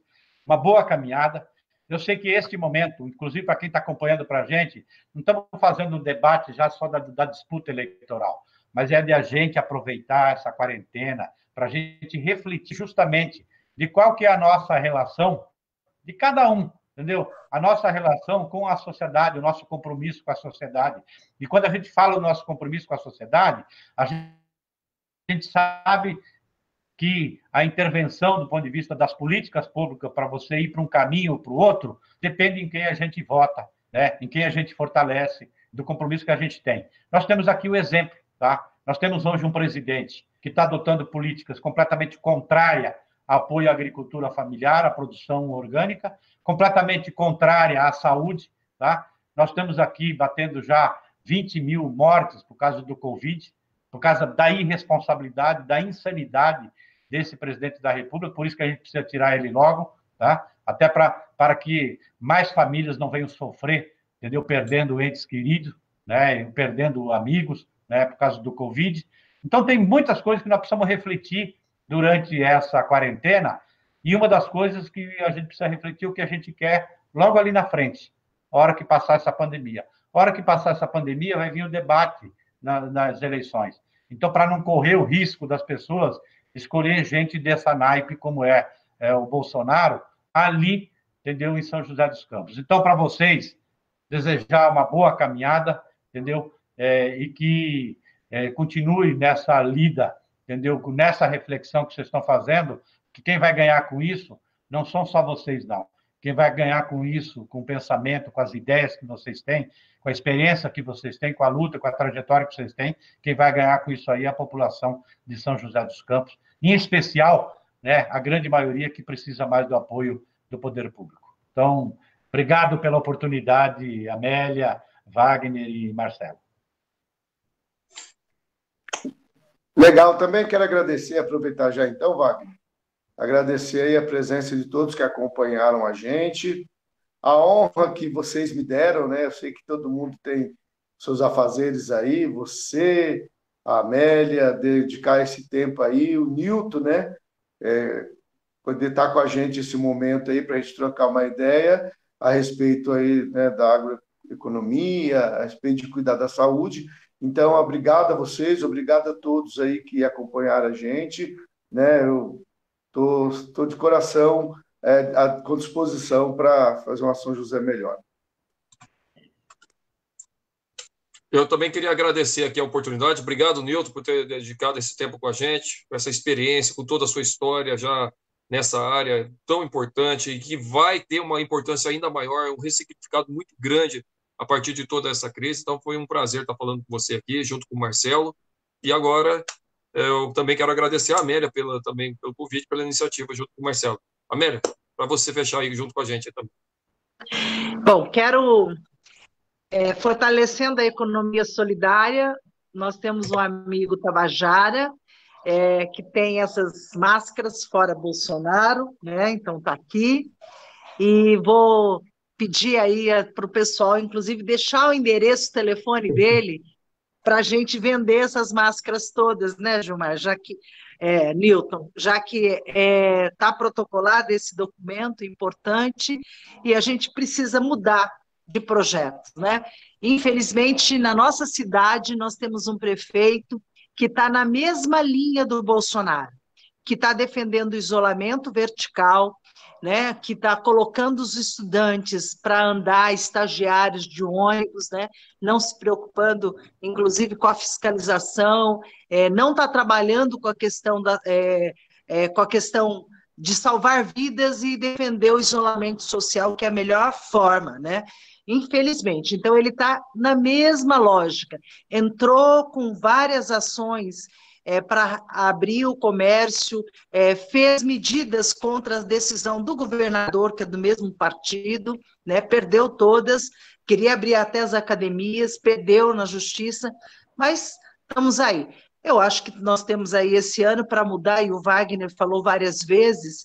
uma boa caminhada. Eu sei que este momento, inclusive para quem está acompanhando para a gente, não estamos fazendo um debate já só da disputa eleitoral, mas é de a gente aproveitar essa quarentena para a gente refletir justamente de qual que é a nossa relação de cada um, entendeu? A nossa relação com a sociedade, o nosso compromisso com a sociedade. E quando a gente fala do nosso compromisso com a sociedade, a gente sabe que a intervenção do ponto de vista das políticas públicas para você ir para um caminho ou para o outro depende em quem a gente vota, né? Em quem a gente fortalece, do compromisso que a gente tem. Nós temos aqui o exemplo, tá? Nós temos hoje um presidente que está adotando políticas completamente contrárias ao apoio à agricultura familiar, à produção orgânica, completamente contrária à saúde, tá? Nós temos aqui batendo já 20 mil mortes por causa do Covid, por causa da irresponsabilidade, da insanidade desse presidente da República, por isso que a gente precisa tirar ele logo, tá? Até para que mais famílias não venham sofrer, entendeu? Perdendo entes queridos, né? Perdendo amigos, né? Por causa do Covid. Então, tem muitas coisas que nós precisamos refletir durante essa quarentena, e uma das coisas que a gente precisa refletir é o que a gente quer logo ali na frente, a hora que passar essa pandemia. A hora que passar essa pandemia, vai vir o debate nas eleições. Então, para não correr o risco das pessoas escolher gente dessa naipe, como é o Bolsonaro, ali, entendeu? Em São José dos Campos. Então, para vocês, desejar uma boa caminhada, entendeu? E que continue nessa lida, entendeu? Nessa reflexão que vocês estão fazendo, que quem vai ganhar com isso não são só vocês, não. Quem vai ganhar com isso, com o pensamento, com as ideias que vocês têm, com a experiência que vocês têm, com a luta, com a trajetória que vocês têm, quem vai ganhar com isso aí é a população de São José dos Campos, em especial, né, a grande maioria que precisa mais do apoio do poder público. Então, obrigado pela oportunidade, Amélia, Wagner e Marcelo. Legal, também quero agradecer, aproveitar já então, Wagner, agradecer aí a presença de todos que acompanharam a gente, a honra que vocês me deram, né? Eu sei que todo mundo tem seus afazeres aí, você, a Amélia, dedicar esse tempo aí, o Nilton, né? Poder estar com a gente esse momento aí para a gente trocar uma ideia a respeito aí, né, da agroeconomia, a respeito de cuidar da saúde. Então, obrigado a vocês, obrigado a todos aí que acompanharam a gente, né? Eu estou de coração com disposição para fazer uma São José melhor. Eu também queria agradecer aqui a oportunidade. Obrigado, Nilton, por ter dedicado esse tempo com a gente, com essa experiência, com toda a sua história já nessa área tão importante e que vai ter uma importância ainda maior, um ressignificado muito grande a partir de toda essa crise. Então, foi um prazer estar falando com você aqui, junto com o Marcelo. E agora, eu também quero agradecer a Amélia também pelo convite, pela iniciativa, junto com o Marcelo. Amélia, para você fechar aí junto com a gente também. Bom, quero, fortalecendo a economia solidária, nós temos um amigo Tabajara, que tem essas máscaras fora Bolsonaro, né? Então está aqui, e vou pedir aí para o pessoal, inclusive, deixar o endereço, o telefone dele, para a gente vender essas máscaras todas, né, Gilmar? Já que, Nilton, já que está protocolado esse documento importante e a gente precisa mudar de projeto, né? Infelizmente, na nossa cidade, nós temos um prefeito que está na mesma linha do Bolsonaro, que está defendendo o isolamento vertical, né, que está colocando os estudantes para andar, estagiários de ônibus, né, não se preocupando, inclusive, com a fiscalização, não está trabalhando com a questão de salvar vidas e defender o isolamento social, que é a melhor forma, né? Infelizmente. Então, ele está na mesma lógica, entrou com várias ações para abrir o comércio, fez medidas contra a decisão do governador, que é do mesmo partido, né, perdeu todas, queria abrir até as academias, perdeu na justiça, mas estamos aí. Eu acho que nós temos aí esse ano para mudar, e o Wagner falou várias vezes,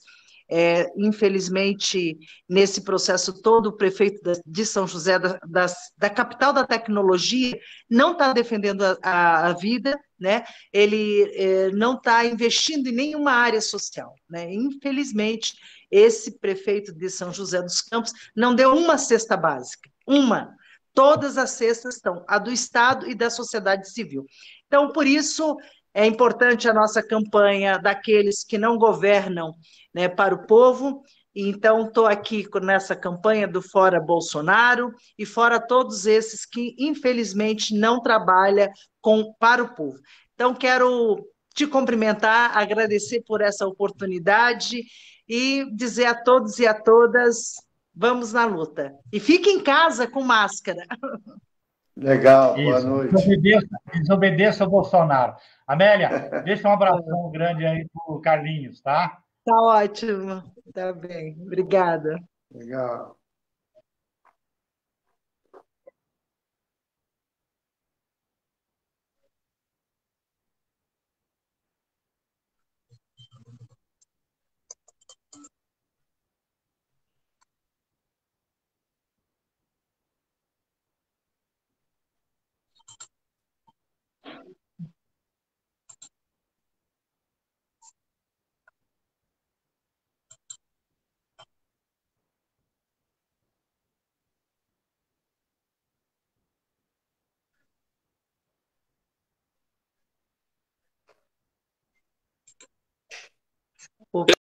infelizmente, nesse processo todo, o prefeito de São José, da capital da tecnologia, não está defendendo a vida, né? Ele não está investindo em nenhuma área social, né? Infelizmente, esse prefeito de São José dos Campos não deu uma cesta básica, uma. Todas as cestas estão, a do Estado e da sociedade civil. Então, por isso, é importante a nossa campanha daqueles que não governam, né, para o povo. Então, estou aqui nessa campanha do Fora Bolsonaro e fora todos esses que, infelizmente, não trabalham para o povo. Então, quero te cumprimentar, agradecer por essa oportunidade e dizer a todos e a todas, vamos na luta. E fique em casa com máscara. Legal, boa Isso. noite. Desobedeça o Bolsonaro. Amélia, deixa um abração grande aí para o Carlinhos, tá? Tá ótimo, tá bem. Obrigada. Legal.